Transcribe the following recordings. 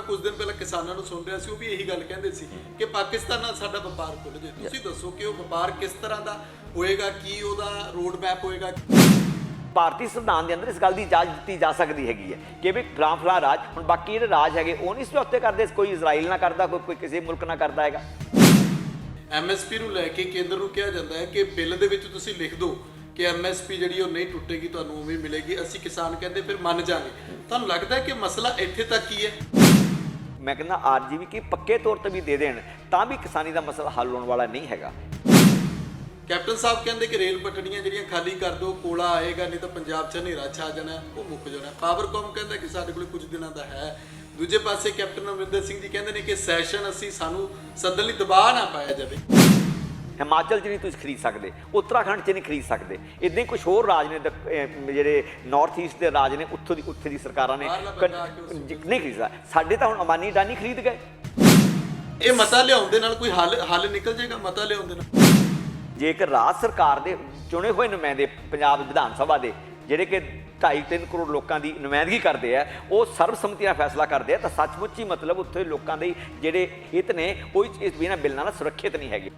ਕੁਝ ਦਿਨ ਪਹਿਲਾਂ ਕਿਸਾਨਾਂ ਨੂੰ ਸੁਣ ਰਿਹਾ ਸੀ, ਉਹ ਵੀ ਇਹੀ ਗੱਲ ਕਹਿੰਦੇ ਸੀ ਕਿ ਪਾਕਿਸਤਾਨ ਨਾਲ ਸਾਡਾ ਵਪਾਰ ਖੁੱਲ੍ਹ ਜੇ। ਤੁਸੀਂ ਦੱਸੋ ਕਿ ਉਹ ਵਪਾਰ ਕਿਸ ਤਰ੍ਹਾਂ ਦਾ ਹੋਏਗਾ, ਕੀ ਉਹਦਾ ਰੋਡ ਮੈਪ ਹੋਏਗਾ? ਭਾਰਤੀ ਸੰਵਿਧਾਨ ਦੇ ਅੰਦਰ ਇਸ ਗੱਲ ਦੀ ਇਜਾਜ਼ਤ ਦਿੱਤੀ ਜਾ ਸਕਦੀ ਹੈਗੀ ਹੈ ਕਿ ਵੀ ਫਲਾਂ ਫਲਾਂ ਰਾਜ, ਹੁਣ ਬਾਕੀ ਜਿਹੜੇ ਰਾਜ ਹੈਗੇ ਉਹ ਨਹੀਂ ਸਮਝੌਤੇ ਕਰਦੇ, ਕੋਈ ਇਜ਼ਰਾਈਲ ਨਾਲ ਕਰਦਾ, ਕੋਈ ਕਿਸੇ ਮੁਲਕ ਨਾਲ ਕਰਦਾ ਹੈਗਾ। MSP ਨੂੰ ਲੈ ਕੇ ਕੇਂਦਰ ਨੂੰ ਕਿਹਾ ਜਾਂਦਾ ਹੈ ਕਿ ਬਿੱਲ ਦੇ ਵਿੱਚ ਤੁਸੀਂ ਲਿਖ ਦਿਓ ਕਿ MSP ਜਿਹੜੀ ਉਹ ਨਹੀਂ ਟੁੱਟੇਗੀ, ਤੁਹਾਨੂੰ ਉਵੇਂ ਮਿਲੇਗੀ। ਅਸੀਂ ਕਿਸਾਨ ਕਹਿੰਦੇ ਫਿਰ ਮੰਨ ਜਾਾਂਗੇ। ਤੁਹਾਨੂੰ ਲੱਗਦਾ ਹੈ ਕਿ ਮਸਲਾ ਇੱਥੇ ਤੱਕ ਹੀ ਹੈ? ਮੈਂ ਕਹਿੰਦਾ RGV ਕੀ ਪੱਕੇ ਤੌਰ ਤੇ ਵੀ ਦੇ ਦੇਣ ਤਾਂ ਵੀ ਕਿਸਾਨੀ ਦਾ ਮਸਲਾ ਹੱਲ ਹੋਣ ਵਾਲਾ ਨਹੀਂ ਹੈਗਾ। ਕੈਪਟਨ ਸਾਹਿਬ ਕਹਿੰਦੇ ਕਿ ਰੇਲ ਪਟੜੀਆਂ ਜਿਹੜੀਆਂ ਖਾਲੀ ਕਰ ਦਿਓ, ਕੋਲਾ ਆਏਗਾ, ਨਹੀਂ ਤਾਂ ਪੰਜਾਬ 'ਚ ਹਨੇਰਾ ਛਾ ਜਾਣਾ, ਉਹ ਮੁੱਕ ਜਾਣਾ। ਪਾਵਰਕੌਮ ਕਹਿੰਦਾ ਕਿ ਸਾਡੇ ਕੋਲ ਕੁਝ ਦਿਨਾਂ ਦਾ ਹੈ। ਦੂਜੇ ਪਾਸੇ ਕੈਪਟਨ ਅਮਰਿੰਦਰ ਸਿੰਘ ਜੀ ਕਹਿੰਦੇ ਨੇ ਕਿ ਸੈਸ਼ਨ ਸਾਨੂੰ ਸੱਦਣ ਲਈ ਦਬਾਅ ਨਾ ਪਾਇਆ ਜਾਵੇ। ਹਿਮਾਚਲ 'ਚ ਨਹੀਂ ਤੁਸੀਂ ਖਰੀਦ ਸਕਦੇ, ਉੱਤਰਾਖੰਡ 'ਚ ਨਹੀਂ ਖਰੀਦ ਸਕਦੇ, ਇੱਦਾਂ ਹੀ ਕੁਝ ਹੋਰ ਰਾਜ ਨੇ ਜਿਹੜੇ ਨਾਰਥ ਈਸਟ ਦੇ ਰਾਜ ਨੇ, ਉੱਥੇ ਦੀ ਸਰਕਾਰਾਂ ਨੇ ਨਹੀਂ ਖਰੀਦਦਾ। ਸਾਡੇ ਤਾਂ ਹੁਣ ਅਮਾਨੀ ਅਡਾਨੀ ਖਰੀਦ ਗਏ। ਇਹ ਮਤਾ ਲਿਆਉਣ ਦੇ ਨਾਲ ਕੋਈ ਹੱਲ ਨਿਕਲ ਜਾਏਗਾ? ਮਤਾ ਲਿਆਉਣ ਦੇ ਨਾਲ ਜੇਕਰ ਰਾਜ ਸਰਕਾਰ ਦੇ ਚੁਣੇ ਹੋਏ ਨੁਮਾਇੰਦੇ ਪੰਜਾਬ ਵਿਧਾਨ ਸਭਾ ਦੇ ਜਿਹੜੇ ਕਿ 2.5-3 ਕਰੋੜ ਲੋਕਾਂ ਦੀ ਨੁਮਾਇੰਦਗੀ ਕਰਦੇ ਆ, ਉਹ ਸਰਬਸੰਮਤੀ ਨਾਲ ਫੈਸਲਾ ਕਰਦੇ ਆ, ਤਾਂ ਸੱਚਮੁੱਚ ਹੀ ਮਤਲਬ ਉੱਥੇ ਲੋਕਾਂ ਦੇ ਜਿਹੜੇ ਹਿੱਤ ਨੇ ਉਹ ਇਸ ਬਿਨਾਂ ਬਿੱਲਾਂ ਨਾਲ ਸੁਰੱਖਿਅਤ ਨਹੀਂ ਹੈਗੇ।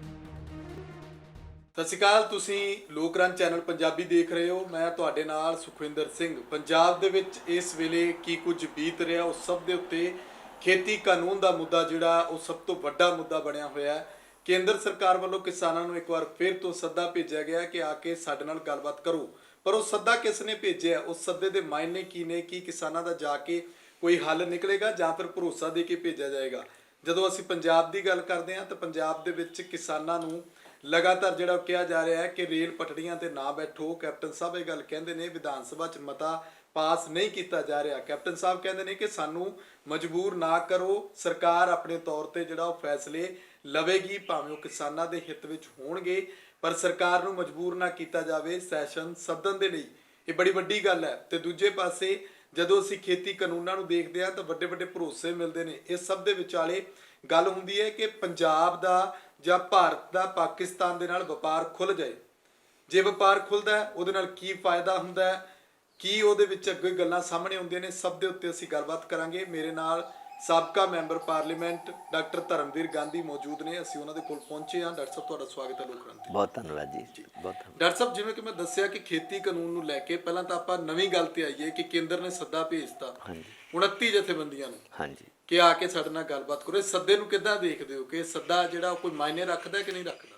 ਸਤਿ ਸ਼੍ਰੀ ਅਕਾਲ, ਤੁਸੀਂ ਲੋਕਰੰਜ ਚੈਨਲ ਪੰਜਾਬੀ ਦੇਖ ਰਹੇ ਹੋ। ਮੈਂ ਤੁਹਾਡੇ ਨਾਲ ਸੁਖਵਿੰਦਰ ਸਿੰਘ। ਪੰਜਾਬ ਦੇ ਵਿੱਚ ਇਸ ਵੇਲੇ ਕੀ ਕੁਝ ਬੀਤ ਰਿਹਾ, ਉਸ ਸਭ ਦੇ ਉੱਤੇ ਖੇਤੀ ਕਾਨੂੰਨ ਦਾ ਮੁੱਦਾ ਜਿਹੜਾ ਉਹ ਸਭ ਤੋਂ ਵੱਡਾ ਮੁੱਦਾ ਬਣਿਆ ਹੋਇਆ ਹੈ। ਕੇਂਦਰ ਸਰਕਾਰ ਵੱਲੋਂ ਕਿਸਾਨਾਂ ਨੂੰ ਇੱਕ ਵਾਰ ਫਿਰ ਤੋਂ ਸੱਦਾ ਭੇਜਿਆ ਗਿਆ ਕਿ ਆ ਕੇ ਸਾਡੇ ਨਾਲ ਗੱਲਬਾਤ ਕਰੋ, ਪਰ ਉਹ ਸੱਦਾ ਕਿਸ ਨੇ ਭੇਜਿਆ, ਉਸ ਸੱਦੇ ਦੇ ਮਾਇਨੇ ਕੀ ਨੇ? ਕੀ ਕਿਸਾਨਾਂ ਦਾ ਜਾ ਕੇ ਕੋਈ ਹੱਲ ਨਿਕਲੇਗਾ ਜਾਂ ਫਿਰ ਭਰੋਸਾ ਦੇ ਕੇ ਭੇਜਿਆ ਜਾਏਗਾ? ਜਦੋਂ ਅਸੀਂ ਪੰਜਾਬ ਦੀ ਗੱਲ ਕਰਦੇ ਹਾਂ ਤਾਂ ਪੰਜਾਬ ਦੇ ਵਿੱਚ ਕਿਸਾਨਾਂ ਨੂੰ ਲਗਾਤਾਰ ਜਿਹੜਾ ਕਿਹਾ ਜਾ ਰਿਹਾ ਹੈ ਕਿ ਰੇਲ ਪਟੜੀਆਂ ਤੇ ਨਾ ਬੈਠੋ। ਕੈਪਟਨ ਸਾਹਿਬ ਇਹ ਗੱਲ ਕਹਿੰਦੇ ਨੇ, ਵਿਧਾਨ ਸਭਾ 'ਚ ਮਤਾ ਪਾਸ ਨਹੀਂ ਕੀਤਾ ਜਾ ਰਿਹਾ। ਕੈਪਟਨ ਸਾਹਿਬ ਕਹਿੰਦੇ ਨੇ ਕਿ ਸਾਨੂੰ ਮਜਬੂਰ ਨਾ ਕਰੋ, ਸਰਕਾਰ ਆਪਣੇ ਤੌਰ ਤੇ ਜਿਹੜਾ ਉਹ ਫੈਸਲੇ ਲਵੇਗੀ, ਭਾਵੇਂ ਉਹ ਕਿਸਾਨਾਂ ਦੇ ਹਿੱਤ ਵਿੱਚ ਹੋਣਗੇ, ਪਰ ਸਰਕਾਰ ਨੂੰ ਮਜਬੂਰ ਨਾ ਕੀਤਾ ਜਾਵੇ ਸੈਸ਼ਨ ਸੱਦਣ ਦੇ ਲਈ। ਇਹ ਬੜੀ ਵੱਡੀ ਗੱਲ ਹੈ। ਤੇ ਦੂਜੇ ਪਾਸੇ ਜਦੋਂ ਅਸੀਂ ਖੇਤੀ ਕਾਨੂੰਨਾਂ ਨੂੰ ਦੇਖਦੇ ਹਾਂ ਤਾਂ ਵੱਡੇ ਵੱਡੇ ਭਰੋਸੇ ਮਿਲਦੇ ਨੇ। ਇਸ ਸਭ ਦੇ ਵਿਚਾਲੇ ਗੱਲ ਹੁੰਦੀ ਹੈ ਕਿ ਪੰਜਾਬ ਦਾ ਜਾਂ ਭਾਰਤ ਦਾ ਪਾਕਿਸਤਾਨ ਦੇ ਨਾਲ ਵਪਾਰ ਖੁੱਲ੍ਹ ਜਾਏ। ਜੇ ਵਪਾਰ ਖੁੱਲ੍ਹਦਾ ਹੈ ਉਹਦੇ ਨਾਲ ਕੀ ਫਾਇਦਾ ਹੁੰਦਾ ਹੈ, ਕੀ ਉਹਦੇ ਵਿੱਚ ਅੱਗੇ ਗੱਲਾਂ ਸਾਹਮਣੇ ਆਉਂਦੀਆਂ ਨੇ, ਸਭ ਦੇ ਉੱਤੇ ਅਸੀਂ ਗੱਲਬਾਤ ਕਰਾਂਗੇ। ਮੇਰੇ ਨਾਲ ਸਾਬਕਾ member parliament doctor Dharamvir Gandhi ਮੌਜੂਦ ਨੇ। ਅਸੀਂ ਉਹਨਾਂ ਦੇ ਕੋਲ ਪਹੁੰਚੇ ਹਾਂ। ਡਾਕਟਰ ਸਾਹਿਬ, ਤੁਹਾਡਾ ਸਵਾਗਤ ਹੈ ਲੋਕਰੰਜ। ਬਹੁਤ ਧੰਨਵਾਦ ਜੀ, ਬਹੁਤ ਧੰਨਵਾਦ। ਡਾਕਟਰ ਸਾਹਿਬ, ਜਿਵੇਂ ਕਿ ਮੈਂ ਦੱਸਿਆ ਕਿ ਖੇਤੀ ਕਾਨੂੰਨ ਨੂੰ ਲੈ ਕੇ ਪਹਿਲਾਂ ਤਾਂ ਆਪਾਂ ਨਵੀਂ ਗੱਲ ਤੇ ਆਈਏ ਕਿ ਕੇਂਦਰ ਨੇ ਸੱਦਾ ਭੇਜਤਾ 29 ਜਥੇਬੰਦੀਆਂ ਨੂੰ ਕਿ ਆ ਕੇ ਸਾਡੇ ਨਾਲ ਗੱਲਬਾਤ ਕਰੋ। ਇਸ ਸੱਦੇ ਨੂੰ ਕਿੱਦਾਂ ਦੇਖਦੇ ਹੋ ਕਿ ਇਹ ਸੱਦਾ ਜਿਹੜਾ ਕੋਈ ਮਾਇਨੇ ਰੱਖਦਾ ਕਿ ਨਹੀਂ ਰੱਖਦਾ?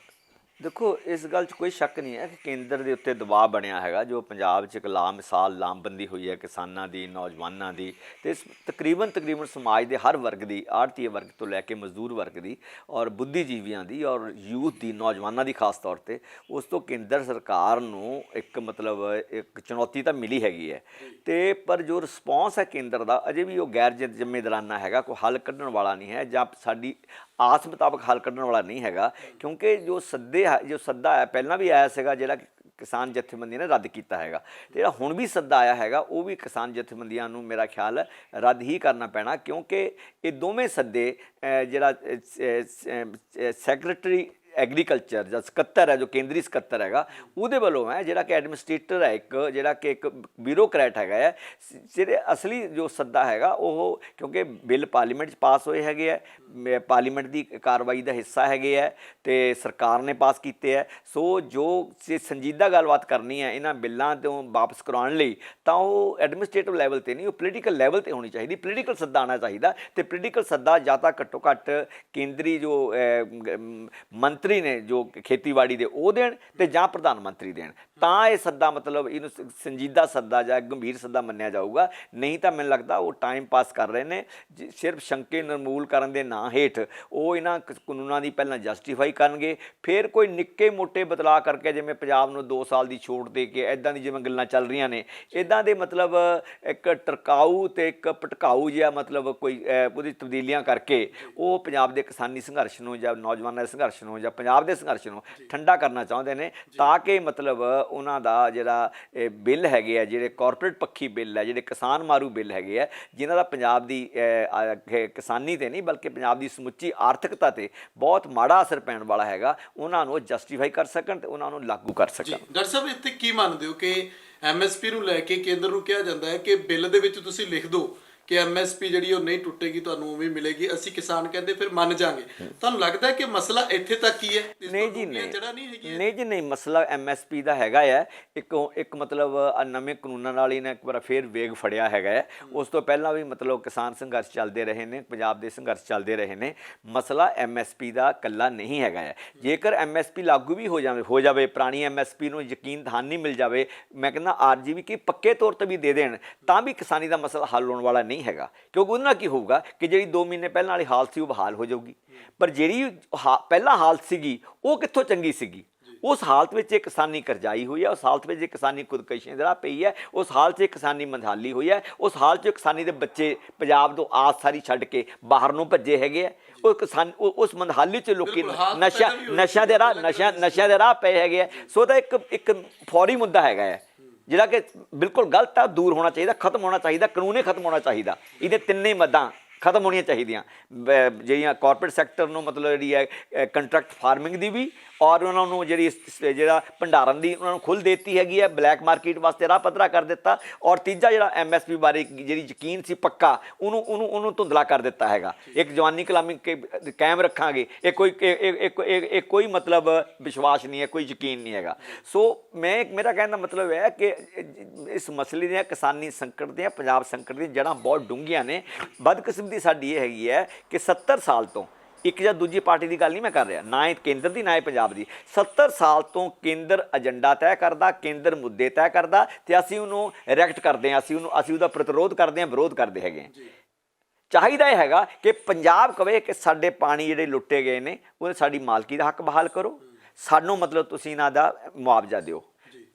ਦੇਖੋ, ਇਸ ਗੱਲ 'ਚ ਕੋਈ ਸ਼ੱਕ ਨਹੀਂ ਹੈ ਕਿ ਕੇਂਦਰ ਦੇ ਉੱਤੇ ਦਬਾਅ ਬਣਿਆ ਹੈਗਾ, ਜੋ ਪੰਜਾਬ 'ਚ ਇੱਕ ਲਾਮਿਸਾਲ ਲਾਮਬੰਦੀ ਹੋਈ ਹੈ ਕਿਸਾਨਾਂ ਦੀ, ਨੌਜਵਾਨਾਂ ਦੀ, ਅਤੇ ਤਕਰੀਬਨ ਸਮਾਜ ਦੇ ਹਰ ਵਰਗ ਦੀ, ਆੜ੍ਹਤੀਏ ਵਰਗ ਤੋਂ ਲੈ ਕੇ ਮਜ਼ਦੂਰ ਵਰਗ ਦੀ, ਔਰ ਬੁੱਧੀਜੀਵੀਆਂ ਦੀ, ਔਰ ਯੂਥ ਦੀ, ਨੌਜਵਾਨਾਂ ਦੀ ਖਾਸ ਤੌਰ 'ਤੇ। ਉਸ ਤੋਂ ਕੇਂਦਰ ਸਰਕਾਰ ਨੂੰ ਇੱਕ ਇੱਕ ਚੁਣੌਤੀ ਤਾਂ ਮਿਲੀ ਹੈਗੀ ਹੈ, ਅਤੇ ਪਰ ਜੋ ਰਿਸਪੌਂਸ ਹੈ ਕੇਂਦਰ ਦਾ ਅਜੇ ਵੀ ਉਹ ਗੈਰ ਜ਼ਿੰਮੇਦਾਰਾਨਾ ਹੈਗਾ, ਕੋਈ ਹੱਲ ਕੱਢਣ ਵਾਲਾ ਨਹੀਂ ਹੈ, ਜਾਂ ਸਾਡੀ ਆਸ ਮੁਤਾਬਕ ਹੱਲ ਕੱਢਣ ਵਾਲਾ ਨਹੀਂ ਹੈਗਾ। ਕਿਉਂਕਿ ਜੋ ਸੱਦਾ ਆਇਆ ਪਹਿਲਾਂ ਵੀ ਆਇਆ ਸੀਗਾ, ਜਿਹੜਾ ਕਿਸਾਨ ਜਥੇਬੰਦੀਆਂ ਨੇ ਰੱਦ ਕੀਤਾ ਹੈਗਾ, ਅਤੇ ਜਿਹੜਾ ਹੁਣ ਵੀ ਸੱਦਾ ਆਇਆ ਹੈਗਾ ਉਹ ਵੀ ਕਿਸਾਨ ਜਥੇਬੰਦੀਆਂ ਨੂੰ ਮੇਰਾ ਖਿਆਲ ਰੱਦ ਹੀ ਕਰਨਾ ਪੈਣਾ। ਕਿਉਂਕਿ ਇਹ ਦੋਵੇਂ ਸੱਦੇ ਜਿਹੜਾ ਸੈਕਟਰੀ ਐਗਰੀਕਲਚਰ ਜਾਂ ਸਕੱਤਰ ਹੈ, ਜੋ ਕੇਂਦਰੀ ਸਕੱਤਰ ਹੈਗਾ, ਉਹਦੇ ਵੱਲੋਂ ਹੈ, ਜਿਹੜਾ ਕਿ ਐਡਮਿਨਿਸਟ੍ਰੇਟਰ ਹੈ, ਜਿਹੜਾ ਕਿ ਇੱਕ ਬਿਊਰੋਕਰੈਟ ਹੈਗਾ ਹੈ, ਜਿਹੜੇ ਅਸਲੀ ਜੋ ਸੱਦਾ ਹੈਗਾ ਉਹ, ਕਿਉਂਕਿ ਬਿੱਲ ਪਾਰਲੀਮੈਂਟ 'ਚ ਪਾਸ ਹੋਏ ਹੈਗੇ ਹੈ, ਪਾਰਲੀਮੈਂਟ ਦੀ ਕਾਰਵਾਈ ਦਾ ਹਿੱਸਾ ਹੈਗੇ ਹੈ, ਅਤੇ ਸਰਕਾਰ ਨੇ ਪਾਸ ਕੀਤੇ ਹੈ। ਸੋ ਜੋ ਸੰਜੀਦਾ ਗੱਲਬਾਤ ਕਰਨੀ ਹੈ ਇਹਨਾਂ ਬਿੱਲਾਂ ਤੋਂ ਵਾਪਸ ਕਰਵਾਉਣ ਲਈ, ਤਾਂ ਉਹ ਐਡਮਿਨਿਸਟ੍ਰੇਟਿਵ ਲੈਵਲ 'ਤੇ ਨਹੀਂ, ਉਹ ਪੋਲੀਟੀਕਲ ਲੈਵਲ 'ਤੇ ਹੋਣੀ ਚਾਹੀਦੀ। ਪੋਲੀਟੀਕਲ ਸੱਦਾ ਆਉਣਾ ਚਾਹੀਦਾ, ਅਤੇ ਪੋਲੀਟੀਕਲ ਸੱਦਾ ਜਾਂ ਤਾਂ ਘੱਟੋ ਘੱਟ ਕੇਂਦਰੀ ਜੋ ਮੰਤਰੀ ਨੇ ਜੋ ਖੇਤੀਬਾੜੀ ਦੇ ਉਹ ਦੇਣ, ਅਤੇ ਜਾਂ ਪ੍ਰਧਾਨ ਮੰਤਰੀ ਦੇਣ, ਤਾਂ ਇਹ ਸੱਦਾ ਮਤਲਬ ਇਹਨੂੰ ਸੰਜੀਦਾ ਸੱਦਾ ਜਾਂ ਗੰਭੀਰ ਸੱਦਾ ਮੰਨਿਆ ਜਾਊਗਾ। ਨਹੀਂ ਤਾਂ ਮੈਨੂੰ ਲੱਗਦਾ ਉਹ ਟਾਈਮ ਪਾਸ ਕਰ ਰਹੇ ਨੇ, ਸਿਰਫ ਸ਼ੰਕੇ ਨਿਰਮੂਲ ਕਰਨ ਦੇ ਨਾਂ ਹੇਠ ਉਹ ਇਹਨਾਂ ਕਾਨੂੰਨਾਂ ਦੀ ਪਹਿਲਾਂ ਜਸਟੀਫਾਈ ਕਰਨਗੇ, ਫਿਰ ਕੋਈ ਨਿੱਕੇ ਮੋਟੇ ਬਦਲਾਅ ਕਰਕੇ, ਜਿਵੇਂ ਪੰਜਾਬ ਨੂੰ 2 ਸਾਲ ਦੀ ਛੋਟ ਦੇ ਕੇ, ਇੱਦਾਂ ਦੀ ਜਿਵੇਂ ਗੱਲਾਂ ਚੱਲ ਰਹੀਆਂ ਨੇ, ਇੱਦਾਂ ਦੇ ਮਤਲਬ ਇੱਕ ਟਰਕਾਊ ਅਤੇ ਇੱਕ ਭਟਕਾਊ ਜਿਹਾ ਮਤਲਬ ਕੋਈ ਉਹਦੀ ਤਬਦੀਲੀਆਂ ਕਰਕੇ ਉਹ ਪੰਜਾਬ ਦੇ ਕਿਸਾਨੀ ਸੰਘਰਸ਼ ਨੂੰ ਜਾਂ ਨੌਜਵਾਨਾਂ ਦੇ ਸੰਘਰਸ਼ ਨੂੰ ਜਾਂ ਪੰਜਾਬ ਦੇ ਸੰਘਰਸ਼ ਨੂੰ ਠੰਡਾ ਕਰਨਾ ਚਾਹੁੰਦੇ ਨੇ, ਤਾਂ ਕਿ ਮਤਲਬ ਉਹਨਾਂ ਦਾ ਜਿਹੜਾ ਬਿੱਲ ਹੈਗੇ ਆ, ਜਿਹੜੇ ਕਾਰਪੋਰੇਟ ਪੱਖੀ ਬਿੱਲ ਹੈ, ਜਿਹੜੇ ਕਿਸਾਨ ਮਾਰੂ ਬਿੱਲ ਹੈਗੇ ਆ, ਜਿਨ੍ਹਾਂ ਦਾ ਪੰਜਾਬ ਦੀ ਕਿਸਾਨੀ 'ਤੇ ਨਹੀਂ ਬਲਕਿ ਪੰਜਾਬ ਦੀ ਸਮੁੱਚੀ ਆਰਥਿਕਤਾ 'ਤੇ ਬਹੁਤ ਮਾੜਾ ਅਸਰ ਪੈਣ ਵਾਲਾ ਹੈਗਾ, ਉਹਨਾਂ ਨੂੰ ਜਸਟੀਫਾਈ ਕਰ ਸਕਣ ਅਤੇ ਉਹਨਾਂ ਨੂੰ ਲਾਗੂ ਕਰ ਸਕਣ। ਡਾਕਟਰ ਸਾਹਿਬ, ਇੱਥੇ ਕੀ ਮੰਨਦੇ ਹੋ ਕਿ MSP ਨੂੰ ਲੈ ਕੇ ਕੇਂਦਰ ਨੂੰ ਕਿਹਾ ਜਾਂਦਾ ਹੈ ਕਿ ਬਿੱਲ ਦੇ ਵਿੱਚ ਤੁਸੀਂ ਲਿਖ ਦਿਓ ਕਿ ਐਮਐਸਪੀ ਜਿਹੜੀ ਉਹ ਨਹੀਂ ਟੁੱਟੇਗੀ, ਤੁਹਾਨੂੰ ਉਵੇਂ ਮਿਲੇਗੀ, ਅਸੀਂ ਕਿਸਾਨ ਕਹਿੰਦੇ ਫਿਰ ਮੰਨ ਜਾਾਂਗੇ। ਤੁਹਾਨੂੰ ਲੱਗਦਾ ਹੈ ਕਿ ਮਸਲਾ ਇੱਥੇ ਤੱਕ ਹੀ ਹੈ? ਨਹੀਂ ਜੀ, ਜੜਾ ਨਹੀਂ ਹੈਗੀ? ਨਹੀਂ ਜੀ, ਨਹੀਂ, ਮਸਲਾ ਐਮਐਸਪੀ ਦਾ ਹੈਗਾ ਹੈ। ਇੱਕ ਮਤਲਬ ਨਵੇਂ ਕਾਨੂੰਨਾਂ ਨਾਲ ਹੀ ਨੇ ਇੱਕ ਵਾਰ ਫੇਰ ਵੇਗ ਫੜਿਆ ਹੈਗਾ ਹੈ। ਉਸ ਤੋਂ ਪਹਿਲਾਂ ਵੀ ਮਤਲਬ ਕਿਸਾਨ ਸੰਘਰਸ਼ ਚੱਲਦੇ ਰਹੇ ਨੇ, ਪੰਜਾਬ ਦੇ ਸੰਘਰਸ਼ ਚੱਲਦੇ ਰਹੇ ਨੇ। ਮਸਲਾ ਐਮਐਸਪੀ ਦਾ ਇਕੱਲਾ ਨਹੀਂ ਹੈਗਾ ਹੈ। ਜੇਕਰ ਐਮਐਸਪੀ ਲਾਗੂ ਵੀ ਹੋ ਜਾਵੇ, ਪੁਰਾਣੀ ਐਮਐਸਪੀ ਨੂੰ ਯਕੀਨ ਦਹਾਨੀ ਮਿਲ ਜਾਵੇ, ਮੈਂ ਕਹਿੰਦਾ ਆਰਜੀਵੀ ਕੀ ਪੱਕੇ ਤੌਰ ਤੇ ਵੀ ਦੇ ਦੇਣ, ਤਾਂ ਵੀ ਕਿਸਾਨੀ ਦਾ ਮਸਲਾ ਹੱਲ ਹੋਣ ਵਾਲਾ ਨਹੀਂ ਹੈਗਾ। ਕਿਉਂਕਿ ਉਹਦੇ ਨਾਲ ਕੀ ਹੋਊਗਾ ਕਿ ਜਿਹੜੀ 2 ਮਹੀਨੇ ਪਹਿਲਾਂ ਵਾਲੀ ਹਾਲਤ ਸੀ ਉਹ ਬਹਾਲ ਹੋ ਜਾਊਗੀ, ਪਰ ਜਿਹੜੀ ਪਹਿਲਾਂ ਹਾਲਤ ਸੀਗੀ ਉਹ ਕਿੱਥੋਂ ਚੰਗੀ ਸੀਗੀ। ਉਸ ਹਾਲਤ ਵਿੱਚ ਇਹ ਕਿਸਾਨੀ ਕਰਜ਼ਾਈ ਹੋਈ ਹੈ, ਉਸ ਹਾਲਤ ਵਿੱਚ ਇਹ ਕਿਸਾਨੀ ਖੁਦਕਸ਼ੀਆਂ ਦੀ ਰਾਹ ਪਈ ਹੈ, ਉਸ ਹਾਲਤ 'ਚ ਇਹ ਕਿਸਾਨੀ ਮੰਦਹਾਲੀ ਹੋਈ ਹੈ, ਉਸ ਹਾਲਤ 'ਚ ਕਿਸਾਨੀ ਦੇ ਬੱਚੇ ਪੰਜਾਬ ਤੋਂ ਆਸ ਸਾਰੀ ਛੱਡ ਕੇ ਬਾਹਰ ਨੂੰ ਭੱਜੇ ਹੈਗੇ ਆ। ਉਹ ਕਿਸਾਨ ਉਸ ਮੰਦਹਾਲੀ 'ਚ ਲੋਕੀ ਨਸ਼ਿਆਂ ਦੇ ਰਾਹ ਪਏ ਹੈਗੇ ਆ। ਸੋ ਉਹਦਾ ਇੱਕ ਫੌਰੀ ਮੁੱਦਾ ਹੈਗਾ ਹੈ ਜਿਹੜਾ ਕਿ ਬਿਲਕੁਲ ਗਲਤ ਆ, ਦੂਰ ਹੋਣਾ ਚਾਹੀਦਾ, ਖਤਮ ਹੋਣਾ ਚਾਹੀਦਾ, ਕਾਨੂੰਨ ਖਤਮ ਹੋਣਾ ਚਾਹੀਦਾ। ਇਹਦੇ ਤਿੰਨੇ ਮੱਦਾਂ ਖਤਮ ਹੋਣੀਆਂ ਚਾਹੀਦੀਆਂ, ਜਿਹੜੀਆਂ ਕਾਰਪੋਰੇਟ ਸੈਕਟਰ ਨੂੰ ਮਤਲਬ ਜਿਹੜੀ ਹੈ ਕੰਟਰੈਕਟ ਫਾਰਮਿੰਗ ਦੀ ਵੀ, ਔਰ ਉਹਨਾਂ ਨੂੰ ਜਿਹੜਾ ਭੰਡਾਰਨ ਦੀ ਉਹਨਾਂ ਨੂੰ ਖੁੱਲ੍ਹ ਦੇ ਦਿੱਤੀ ਹੈਗੀ ਹੈ, ਬਲੈਕ ਮਾਰਕੀਟ ਵਾਸਤੇ ਰਾਹ ਪੱਧਰਾ ਕਰ ਦਿੱਤਾ। ਔਰ ਤੀਜਾ ਜਿਹੜਾ ਐਮਐਸਪੀ ਬਾਰੇ ਜਿਹੜੀ ਯਕੀਨ ਸੀ ਪੱਕਾ, ਉਹਨੂੰ ਧੁੰਦਲਾ ਕਰ ਦਿੱਤਾ ਹੈਗਾ। ਇੱਕ ਜਵਾਨੀ ਕਲਾਮੀ ਕਾਇਮ ਰੱਖਾਂਗੇ, ਇਹ ਕੋਈ ਮਤਲਬ ਵਿਸ਼ਵਾਸ ਨਹੀਂ ਹੈ, ਕੋਈ ਯਕੀਨ ਨਹੀਂ ਹੈਗਾ। ਸੋ ਮੇਰਾ ਕਹਿਣ ਦਾ ਮਤਲਬ ਹੈ ਕਿ ਇਸ ਮਸਲੇ ਦੀਆਂ ਕਿਸਾਨੀ ਸੰਕਟ ਦੀਆਂ, ਪੰਜਾਬ ਸੰਕਟ ਦੀਆਂ ਜੜ੍ਹਾਂ ਬਹੁਤ ਡੂੰਘੀਆਂ ਨੇ। ਬਦਕਿਸਮਤੀ ਸਾਡੀ ਇਹ ਹੈਗੀ ਹੈ ਕਿ 70 ਸਾਲ ਤੋਂ, ਇੱਕ ਜਾਂ ਦੂਜੀ ਪਾਰਟੀ ਦੀ ਗੱਲ ਨਹੀਂ ਮੈਂ ਕਰ ਰਿਹਾ, ਨਾ ਇਹ ਕੇਂਦਰ ਦੀ ਨਾ ਇਹ ਪੰਜਾਬ ਦੀ, 70 ਸਾਲ ਤੋਂ ਕੇਂਦਰ ਏਜੰਡਾ ਤੈਅ ਕਰਦਾ, ਕੇਂਦਰ ਮੁੱਦੇ ਤੈਅ ਕਰਦਾ, ਅਤੇ ਅਸੀਂ ਉਹਨੂੰ ਰਿਐਕਟ ਕਰਦੇ ਹਾਂ, ਅਸੀਂ ਉਹਦਾ ਪ੍ਰਤਿਰੋਧ ਕਰਦੇ ਹਾਂ, ਵਿਰੋਧ ਕਰਦੇ ਹੈਗੇ ਹਾਂ। ਚਾਹੀਦਾ ਇਹ ਹੈਗਾ ਕਿ ਪੰਜਾਬ ਕਵੇ ਕਿ ਸਾਡੇ ਪਾਣੀ ਜਿਹੜੇ ਲੁੱਟੇ ਗਏ ਨੇ ਉਹਦੇ ਸਾਡੀ ਮਾਲਕੀ ਦਾ ਹੱਕ ਬਹਾਲ ਕਰੋ, ਸਾਨੂੰ ਮਤਲਬ ਤੁਸੀਂ ਇਹਨਾਂ ਦਾ ਮੁਆਵਜ਼ਾ ਦਿਓ।